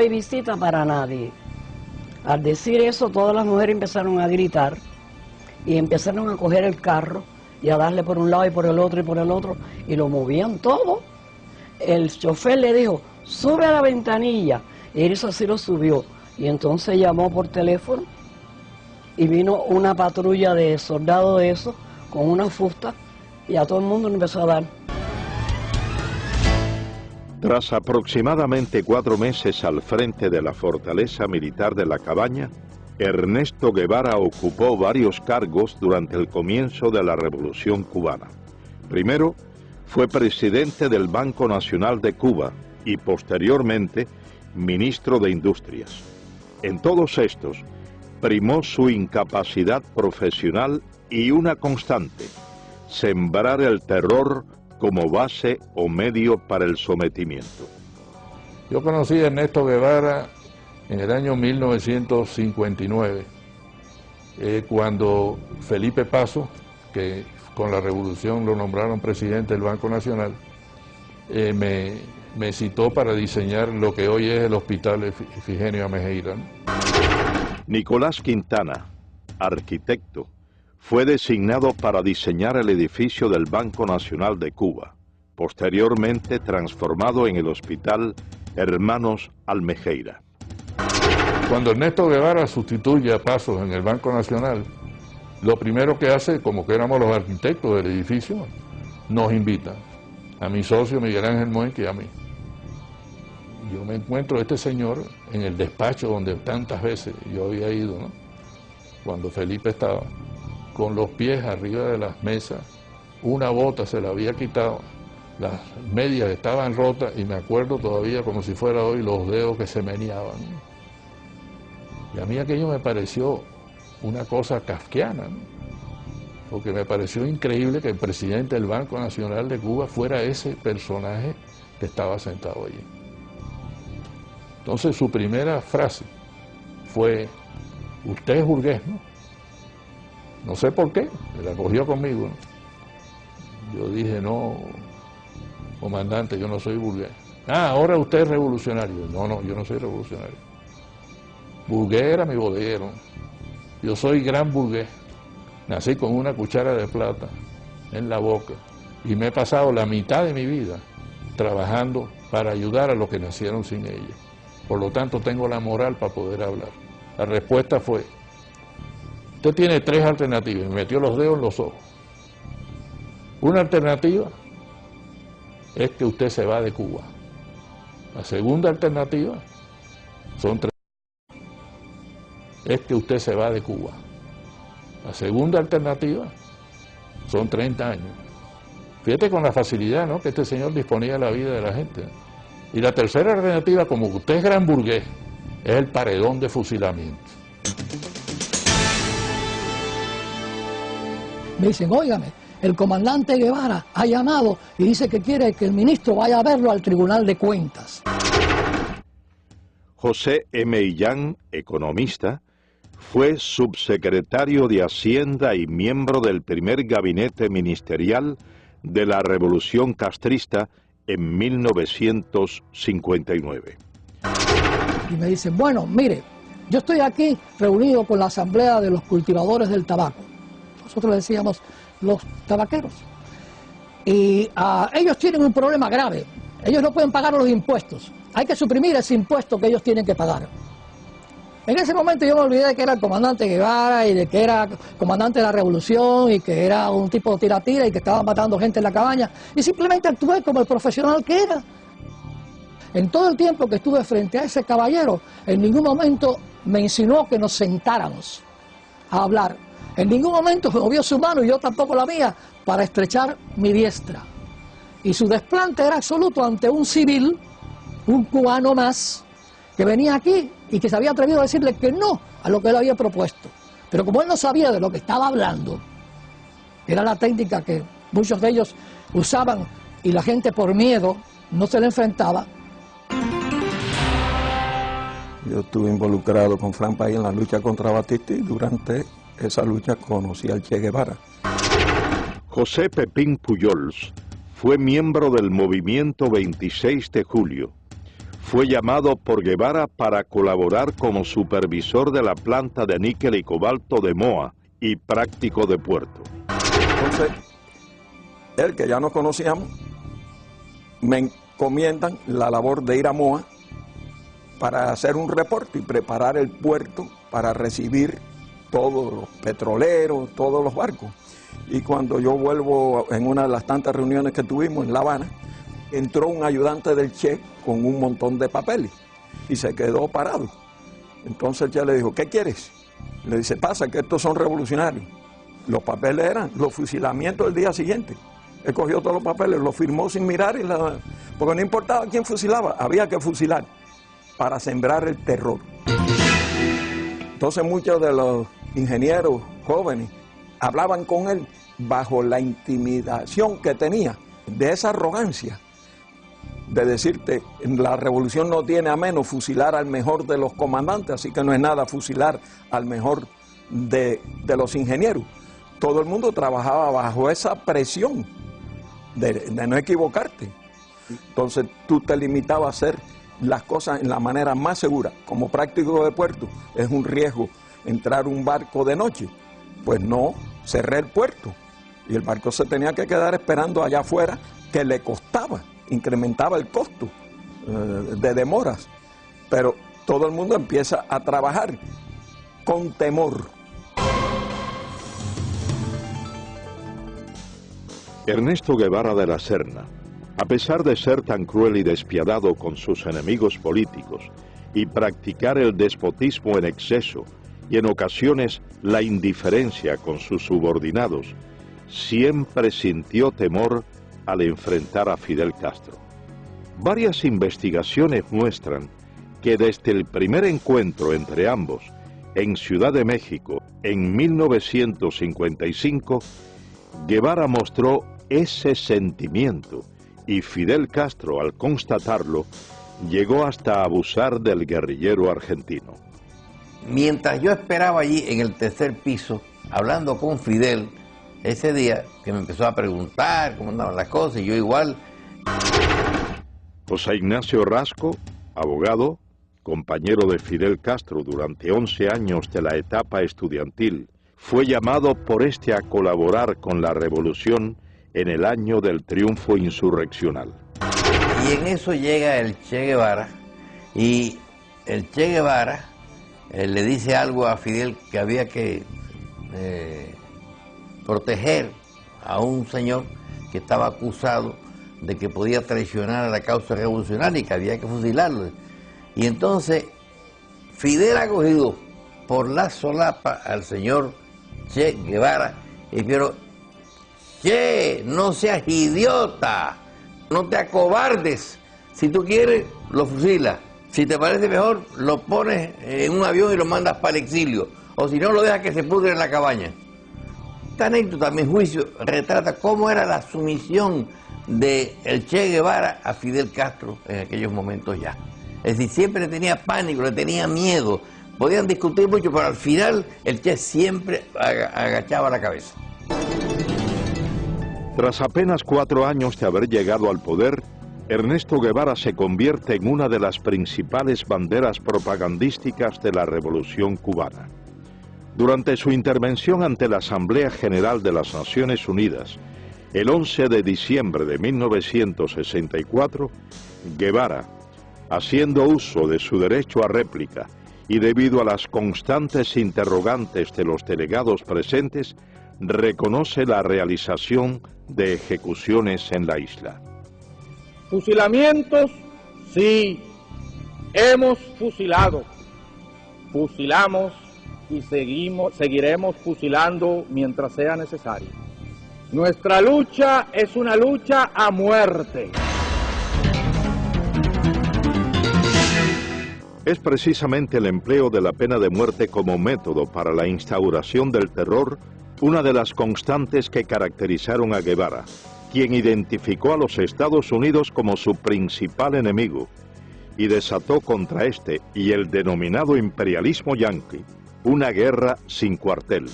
visita para nadie. Al decir eso, todas las mujeres empezaron a gritar y empezaron a coger el carro y a darle por un lado y por el otro y lo movían todo. El chofer le dijo: sube a la ventanilla, y él eso así lo subió y entonces llamó por teléfono y vino una patrulla de soldados de eso con una fusta y a todo el mundo le empezó a dar. Tras aproximadamente 4 meses al frente de la fortaleza militar de la Cabaña, Ernesto Guevara ocupó varios cargos durante el comienzo de la Revolución Cubana. Primero, fue presidente del Banco Nacional de Cuba y posteriormente ministro de Industrias. En todos estos, primó su incapacidad profesional y una constante: sembrar el terror como base o medio para el sometimiento. Yo conocí a Ernesto Guevara en el año 1959, cuando Felipe Paso, que con la revolución lo nombraron presidente del Banco Nacional, me citó para diseñar lo que hoy es el Hospital Efigenia Amejeira, ¿no? Nicolás Quintana, arquitecto, fue designado para diseñar el edificio del Banco Nacional de Cuba, posteriormente transformado en el Hospital Hermanos Almejeira. Cuando Ernesto Guevara sustituye a Pasos en el Banco Nacional, lo primero que hace, como que éramos los arquitectos del edificio, nos invita a mi socio Miguel Ángel Moenque y a mí. Yo me encuentro a este señor en el despacho donde tantas veces yo había ido, ¿no? Cuando Felipe estaba, con los pies arriba de las mesas, una bota se la había quitado, las medias estaban rotas y me acuerdo todavía como si fuera hoy los dedos que se meneaban. Y a mí aquello me pareció una cosa kafkiana, ¿no? porque me pareció increíble que el presidente del Banco Nacional de Cuba fuera ese personaje que estaba sentado allí. Entonces su primera frase fue: usted es burgués, ¿no? No sé por qué, me la cogió conmigo, ¿no? Yo dije: no, comandante, yo no soy burgués. Ah, ahora usted es revolucionario. No, yo no soy revolucionario. Burgués era mi bodeguero. Yo soy gran burgués. Nací con una cuchara de plata en la boca y me he pasado la mitad de mi vida trabajando para ayudar a los que nacieron sin ella. Por lo tanto, tengo la moral para poder hablar. La respuesta fue: usted tiene 3 alternativas. Me metió los dedos en los ojos. Una alternativa es que usted se va de Cuba. La segunda alternativa son 3. Es que usted se va de Cuba. La segunda alternativa son 30 años. Fíjate con la facilidad, ¿no?, que este señor disponía de la vida de la gente. Y la tercera alternativa, como usted es gran burgués, es el paredón de fusilamiento. Me dicen: óigame, el comandante Guevara ha llamado y dice que quiere que el ministro vaya a verlo al Tribunal de Cuentas. José M. Illán, economista, fue subsecretario de Hacienda y miembro del primer gabinete ministerial de la Revolución Castrista en 1959. Y me dicen: bueno, mire, yo estoy aquí reunido con la Asamblea de los Cultivadores del Tabaco. Nosotros le decíamos los tabaqueros. Y ellos tienen un problema grave. Ellos no pueden pagar los impuestos. Hay que suprimir ese impuesto que ellos tienen que pagar. En ese momento yo me olvidé de que era el comandante Guevara y de que era comandante de la revolución y que era un tipo de tira-tira y que estaba matando gente en la cabaña, y simplemente actué como el profesional que era. En todo el tiempo que estuve frente a ese caballero, en ningún momento me insinuó que nos sentáramos a hablar. En ningún momento movió su mano, y yo tampoco la mía, para estrechar mi diestra. Y su desplante era absoluto ante un civil, un cubano más, que venía aquí y que se había atrevido a decirle que no a lo que él había propuesto. Pero como él no sabía de lo que estaba hablando, era la técnica que muchos de ellos usaban y la gente por miedo no se le enfrentaba. Yo estuve involucrado con Fran País en la lucha contra Batista y durante esa lucha conocí al Che Guevara. José Pepín Pujols fue miembro del movimiento 26 de julio. Fue llamado por Guevara para colaborar como supervisor de la planta de níquel y cobalto de Moa y práctico de puerto. Entonces, él, que ya nos conocíamos, me encomiendan la labor de ir a Moa para hacer un reporte y preparar el puerto para recibir todos los petroleros, todos los barcos. Y cuando yo vuelvo en una de las tantas reuniones que tuvimos en La Habana, entró un ayudante del Che con un montón de papeles y se quedó parado. Entonces el Che le dijo: ¿qué quieres? Le dice: pasa que estos son revolucionarios. Los papeles eran los fusilamientos del día siguiente. Él cogió todos los papeles, los firmó sin mirar, porque no importaba quién fusilaba, había que fusilar para sembrar el terror. Entonces muchos de los ingenieros jóvenes hablaban con él bajo la intimidación que tenía, de esa arrogancia, de decirte: la revolución no tiene a menos fusilar al mejor de los comandantes, así que no es nada fusilar al mejor de los ingenieros. Todo el mundo trabajaba bajo esa presión de no equivocarte. Entonces tú te limitabas a hacer las cosas en la manera más segura. Como práctico de puerto, es un riesgo entrar un barco de noche. Pues no, cerré el puerto y el barco se tenía que quedar esperando allá afuera, que le costaba, incrementaba el costo de demoras. Pero todo el mundo empieza a trabajar con temor. Ernesto Guevara de la Serna, a pesar de ser tan cruel y despiadado con sus enemigos políticos y practicar el despotismo en exceso y en ocasiones la indiferencia con sus subordinados, siempre sintió temor al enfrentar a Fidel Castro. Varias investigaciones muestran que desde el primer encuentro entre ambos en Ciudad de México, en 1955, Guevara mostró ese sentimiento y Fidel Castro, al constatarlo, llegó hasta abusar del guerrillero argentino. Mientras yo esperaba allí en el tercer piso, hablando con Fidel, ese día que me empezó a preguntar cómo andaban las cosas, y yo igual. José Ignacio Rasco, abogado, compañero de Fidel Castro durante 11 años de la etapa estudiantil, fue llamado por este a colaborar con la revolución en el año del triunfo insurreccional. Y en eso llega el Che Guevara, y el Che Guevara le dice algo a Fidel que había que proteger a un señor que estaba acusado de que podía traicionar a la causa revolucionaria y que había que fusilarlo. Y entonces Fidel ha cogido por la solapa al señor Che Guevara y pero Che, no seas idiota, no te acobardes, si tú quieres lo fusilas, si te parece mejor lo pones en un avión y lo mandas para el exilio, o si no lo dejas que se pudre en la cabaña. Esta anécdota, a mi juicio, retrata cómo era la sumisión de el Che Guevara a Fidel Castro en aquellos momentos ya. Es decir, siempre le tenía pánico, le tenía miedo. Podían discutir mucho, pero al final el Che siempre agachaba la cabeza. Tras apenas 4 años de haber llegado al poder, Ernesto Guevara se convierte en una de las principales banderas propagandísticas de la Revolución cubana. Durante su intervención ante la Asamblea General de las Naciones Unidas, el 11 de diciembre de 1964, Guevara, haciendo uso de su derecho a réplica y debido a las constantes interrogantes de los delegados presentes, reconoce la realización de ejecuciones en la isla. Fusilamientos, sí, hemos fusilado, fusilamos y seguiremos fusilando mientras sea necesario. Nuestra lucha es una lucha a muerte. Es precisamente el empleo de la pena de muerte como método para la instauración del terror una de las constantes que caracterizaron a Guevara, quien identificó a los Estados Unidos como su principal enemigo y desató contra este y el denominado imperialismo yanqui una guerra sin cuartel,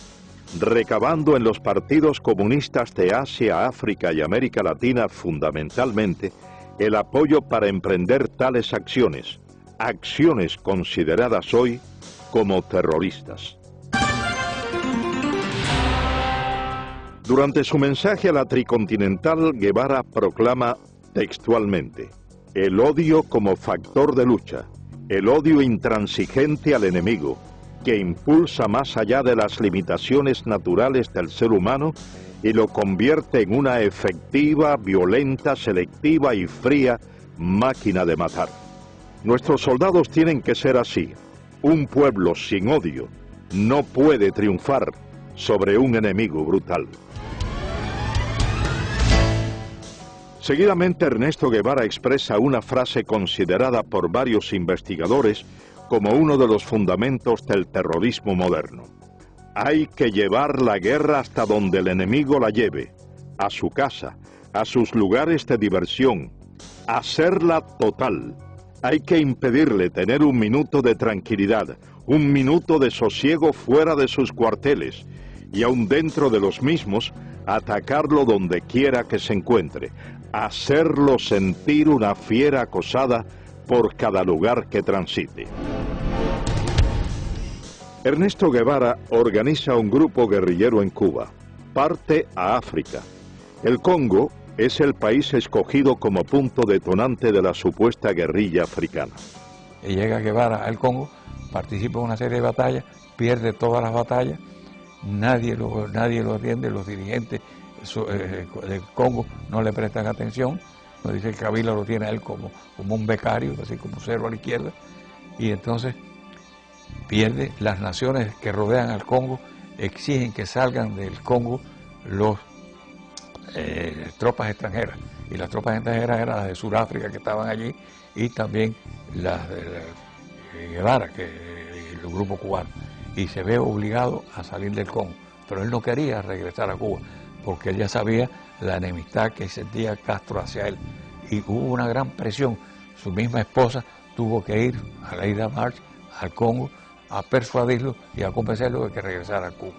recabando en los partidos comunistas de Asia, África y América Latina fundamentalmente el apoyo para emprender tales acciones, acciones consideradas hoy como terroristas. Durante su mensaje a la Tricontinental, Guevara proclama textualmente: el odio como factor de lucha, el odio intransigente al enemigo, que impulsa más allá de las limitaciones naturales del ser humano y lo convierte en una efectiva, violenta, selectiva y fría máquina de matar. Nuestros soldados tienen que ser así. Un pueblo sin odio no puede triunfar sobre un enemigo brutal. Seguidamente, Ernesto Guevara expresa una frase considerada por varios investigadores como uno de los fundamentos del terrorismo moderno. Hay que llevar la guerra hasta donde el enemigo la lleve, a su casa, a sus lugares de diversión, hacerla total. Hay que impedirle tener un minuto de tranquilidad, un minuto de sosiego fuera de sus cuarteles, y aun dentro de los mismos, atacarlo donde quiera que se encuentre, hacerlo sentir una fiera acosada por cada lugar que transite. Ernesto Guevara organiza un grupo guerrillero en Cuba, parte a África. El Congo es el país escogido como punto detonante de la supuesta guerrilla africana. Llega Guevara al Congo, participa en una serie de batallas, pierde todas las batallas, nadie lo atiende, los dirigentes del Congo no le prestan atención, nos dice que Kabila lo tiene a él como un becario, así como cero a la izquierda, y entonces pierde. Las naciones que rodean al Congo exigen que salgan del Congo los tropas extranjeras, y las tropas extranjeras eran las de Sudáfrica que estaban allí, y también las de Guevara, el grupo cubano. y se ve obligado a salir del Congo. Pero él no quería regresar a Cuba, porque él ya sabía la enemistad que sentía Castro hacia él. Y hubo una gran presión. Su misma esposa tuvo que ir a la isla March, al Congo, a persuadirlo y a convencerlo de que regresara a Cuba.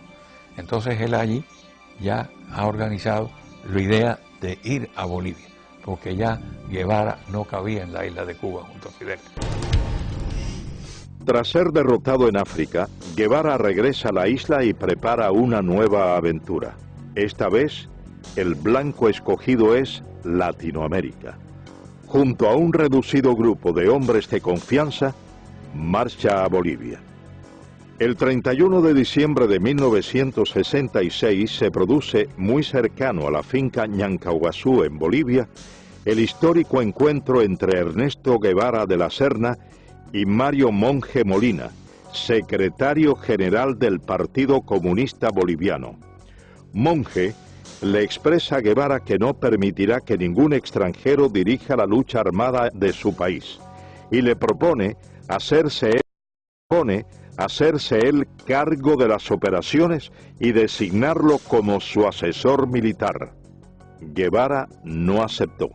Entonces él allí ya ha organizado la idea de ir a Bolivia, porque ya Guevara no cabía en la isla de Cuba junto a Fidel. Tras ser derrotado en África, Guevara regresa a la isla y prepara una nueva aventura. Esta vez, el blanco escogido es Latinoamérica. Junto a un reducido grupo de hombres de confianza, marcha a Bolivia. El 31 de diciembre de 1966 se produce muy cercano a la finca Ñancauazú en Bolivia el histórico encuentro entre Ernesto Guevara de la Serna y Mario Monge Molina, secretario general del Partido Comunista Boliviano. Monge le expresa a Guevara que no permitirá que ningún extranjero dirija la lucha armada de su país y le propone hacerse él cargo de las operaciones y designarlo como su asesor militar. Guevara no aceptó.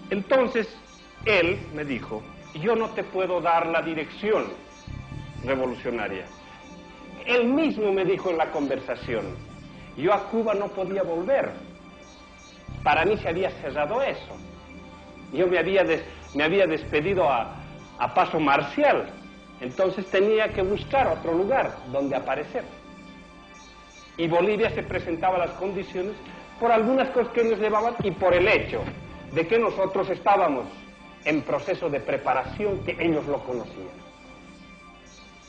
Entonces, él me dijo, yo no te puedo dar la dirección revolucionaria. Él mismo me dijo en la conversación, yo a Cuba no podía volver. Para mí se había cerrado eso. Yo me había despedido a paso marcial. Entonces tenía que buscar otro lugar donde aparecer. Y Bolivia se presentaba las condiciones por algunas cosas que ellos llevaban y por el hecho de que nosotros estábamos en proceso de preparación que ellos lo conocían.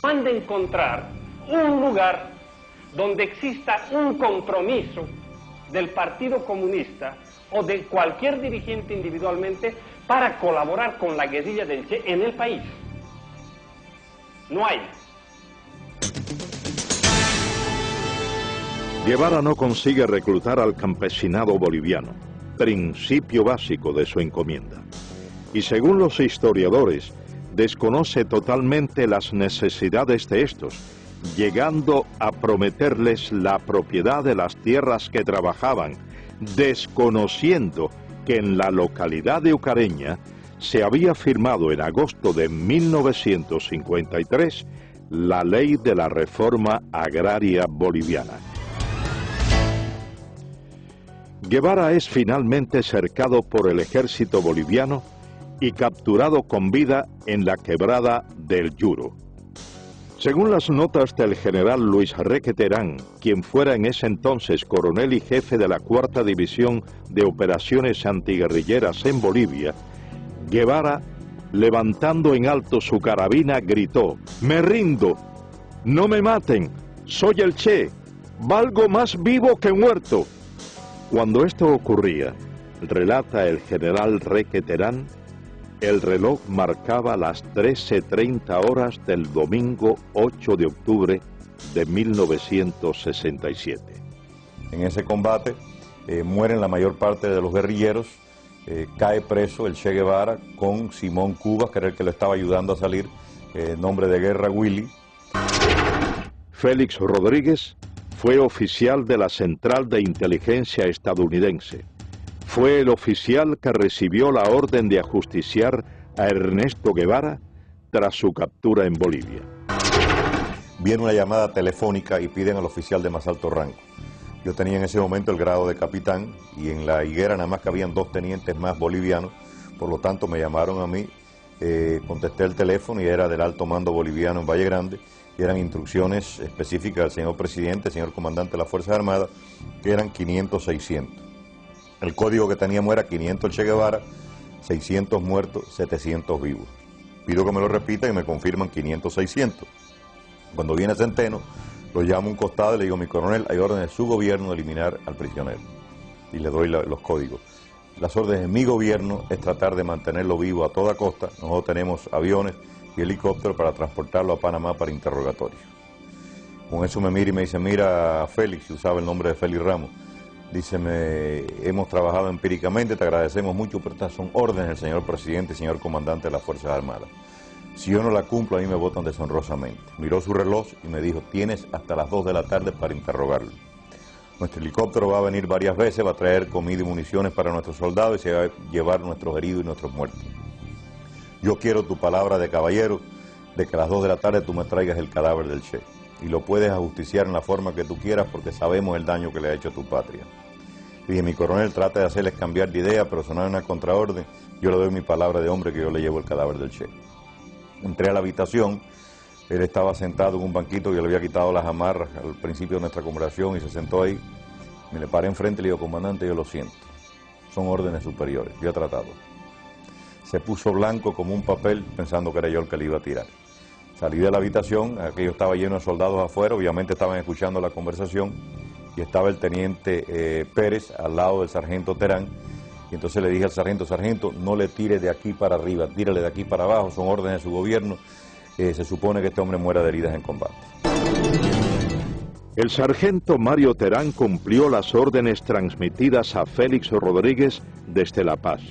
Han de encontrar un lugar donde exista un compromiso del Partido Comunista o de cualquier dirigente individualmente para colaborar con la guerrilla del Che en el país. No hay. Guevara no consigue reclutar al campesinado boliviano, principio básico de su encomienda. Y según los historiadores, desconoce totalmente las necesidades de estos, llegando a prometerles la propiedad de las tierras que trabajaban, desconociendo que en la localidad de Ucareña se había firmado en agosto de 1953 la ley de la reforma agraria boliviana. Guevara es finalmente cercado por el ejército boliviano y capturado con vida en la quebrada del Yuro. Según las notas del general Luis Requeterán, quien fuera en ese entonces coronel y jefe de la 4ª División de Operaciones Antiguerrilleras en Bolivia, Guevara, levantando en alto su carabina, gritó: «¡Me rindo! ¡No me maten! ¡Soy el Che! ¡Valgo más vivo que muerto!». Cuando esto ocurría, relata el general Requeterán, el reloj marcaba las 13:30 horas del domingo 8 de octubre de 1967. En ese combate mueren la mayor parte de los guerrilleros, cae preso el Che Guevara con Simón Cubas, que era el que le estaba ayudando a salir, nombre de guerra Willy. Félix Rodríguez fue oficial de la Central de Inteligencia estadounidense. Fue el oficial que recibió la orden de ajusticiar a Ernesto Guevara tras su captura en Bolivia. Viene una llamada telefónica y piden al oficial de más alto rango. Yo tenía en ese momento el grado de capitán y en la higuera nada más que habían 2 tenientes más bolivianos, por lo tanto me llamaron a mí, contesté el teléfono y era del alto mando boliviano en Valle Grande, y eran instrucciones específicas del señor presidente, señor comandante de las Fuerzas Armadas, que eran 500-600. El código que teníamos era 500 el Che Guevara, 600 muertos, 700 vivos. Pido que me lo repitan y me confirman 500-600. Cuando viene Centeno, lo llamo a un costado y le digo: mi coronel, hay órdenes de su gobierno de eliminar al prisionero. Y le doy los códigos. Las órdenes de mi gobierno es tratar de mantenerlo vivo a toda costa. Nosotros tenemos aviones y helicópteros para transportarlo a Panamá para interrogatorio. Con eso me mira y me dice: mira, Félix, y usaba el nombre de Félix Ramos, dice: hemos trabajado empíricamente, te agradecemos mucho, pero estas son órdenes del señor presidente y señor comandante de las Fuerzas Armadas. Si yo no la cumplo, a mí me votan deshonrosamente. Miró su reloj y me dijo, tienes hasta las 2 de la tarde para interrogarlo. Nuestro helicóptero va a venir varias veces, va a traer comida y municiones para nuestros soldados y se va a llevar nuestros heridos y nuestros muertos. Yo quiero tu palabra de caballero de que a las 2 de la tarde tú me traigas el cadáver del Che. Y lo puedes ajusticiar en la forma que tú quieras porque sabemos el daño que le ha hecho a tu patria. Y dije, mi coronel, trata de hacerles cambiar de idea, pero sonar una contraorden. Yo le doy mi palabra de hombre que yo le llevo el cadáver del Che. Entré a la habitación, él estaba sentado en un banquito, yo le había quitado las amarras al principio de nuestra conversación y se sentó ahí. Me le paré enfrente y le digo, comandante, yo lo siento, son órdenes superiores, yo he tratado. Se puso blanco como un papel pensando que era yo el que le iba a tirar. Salí de la habitación, aquello estaba lleno de soldados afuera, obviamente estaban escuchando la conversación y estaba el teniente Pérez al lado del sargento Terán. Y entonces le dije al sargento, sargento, no le tire de aquí para arriba, tírale de aquí para abajo, son órdenes de su gobierno, se supone que este hombre muera de heridas en combate. El sargento Mario Terán cumplió las órdenes transmitidas a Félix Rodríguez desde La Paz.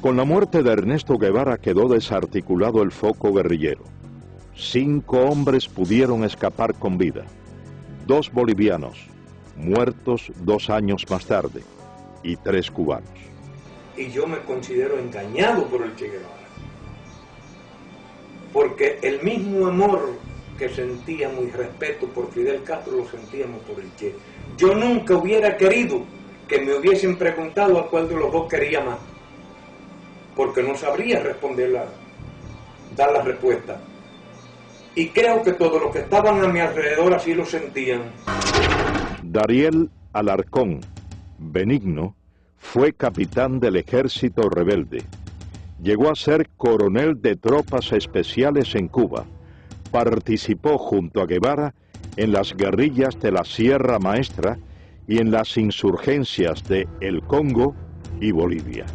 Con la muerte de Ernesto Guevara quedó desarticulado el foco guerrillero. 5 hombres pudieron escapar con vida, 2 bolivianos, muertos 2 años más tarde, y 3 cubanos. Y yo me considero engañado por el Che Guevara, porque el mismo amor que sentíamos y respeto por Fidel Castro lo sentíamos por el Che. Yo nunca hubiera querido que me hubiesen preguntado a cuál de los dos quería más, porque no sabría dar la respuesta. Y creo que todos los que estaban a mi alrededor así lo sentían. Dariel Alarcón Benigno fue capitán del ejército rebelde. Llegó a ser coronel de tropas especiales en Cuba. Participó junto a Guevara en las guerrillas de la Sierra Maestra y en las insurgencias de El Congo y Bolivia.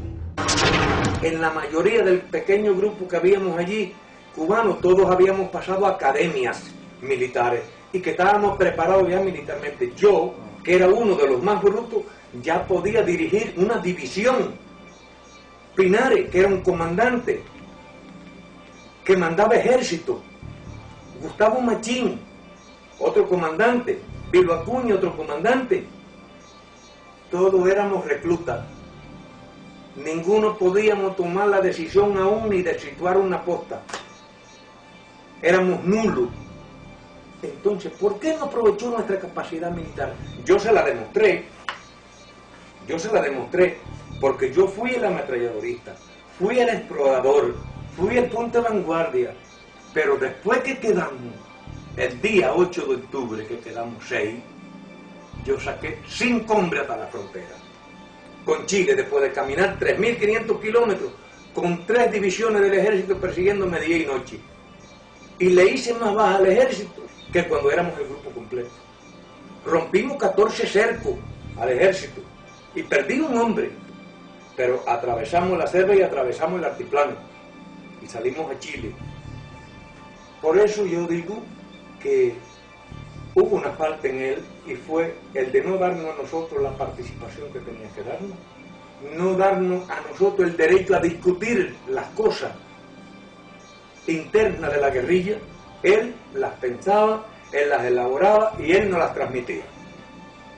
En la mayoría del pequeño grupo que habíamos allí, cubanos, todos habíamos pasado academias militares y que estábamos preparados ya militarmente. Yo, que era uno de los más brutos, ya podía dirigir una división. Pinares, que era un comandante, que mandaba ejército. Gustavo Machín, otro comandante. Bilbo Acuña, otro comandante. Todos éramos reclutas. Ninguno podíamos tomar la decisión aún ni de situar una posta. Éramos nulos. Entonces, ¿por qué no aprovechó nuestra capacidad militar? Yo se la demostré, porque yo fui el ametralladorista, fui el explorador, fui el punto de vanguardia, pero después que quedamos, el día 8 de octubre, que quedamos 6, yo saqué 5 hombres hasta la frontera, con Chile, después de caminar 3.500 kilómetros, con 3 divisiones del ejército persiguiéndome día y noche, y le hice más baja al ejército que cuando éramos el grupo completo. Rompimos 14 cercos al ejército y perdí un hombre, pero atravesamos la selva y atravesamos el altiplano y salimos a Chile. Por eso yo digo que hubo una falta en él y fue el de no darnos a nosotros la participación que tenía que darnos, no darnos a nosotros el derecho a discutir las cosas internas de la guerrilla. Él las pensaba, él las elaboraba y él nos las transmitía.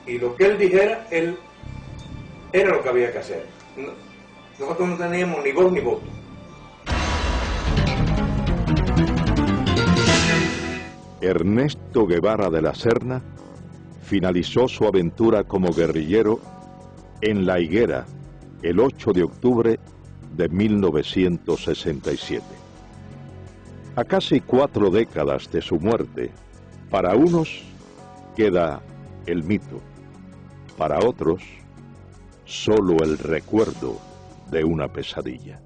Y lo que él dijera, él era lo que había que hacer. Nosotros no teníamos ni voz ni voto. Ernesto Guevara de la Serna finalizó su aventura como guerrillero en La Higuera el 8 de octubre de 1967. A casi 4 décadas de su muerte, para unos queda el mito, para otros solo el recuerdo de una pesadilla.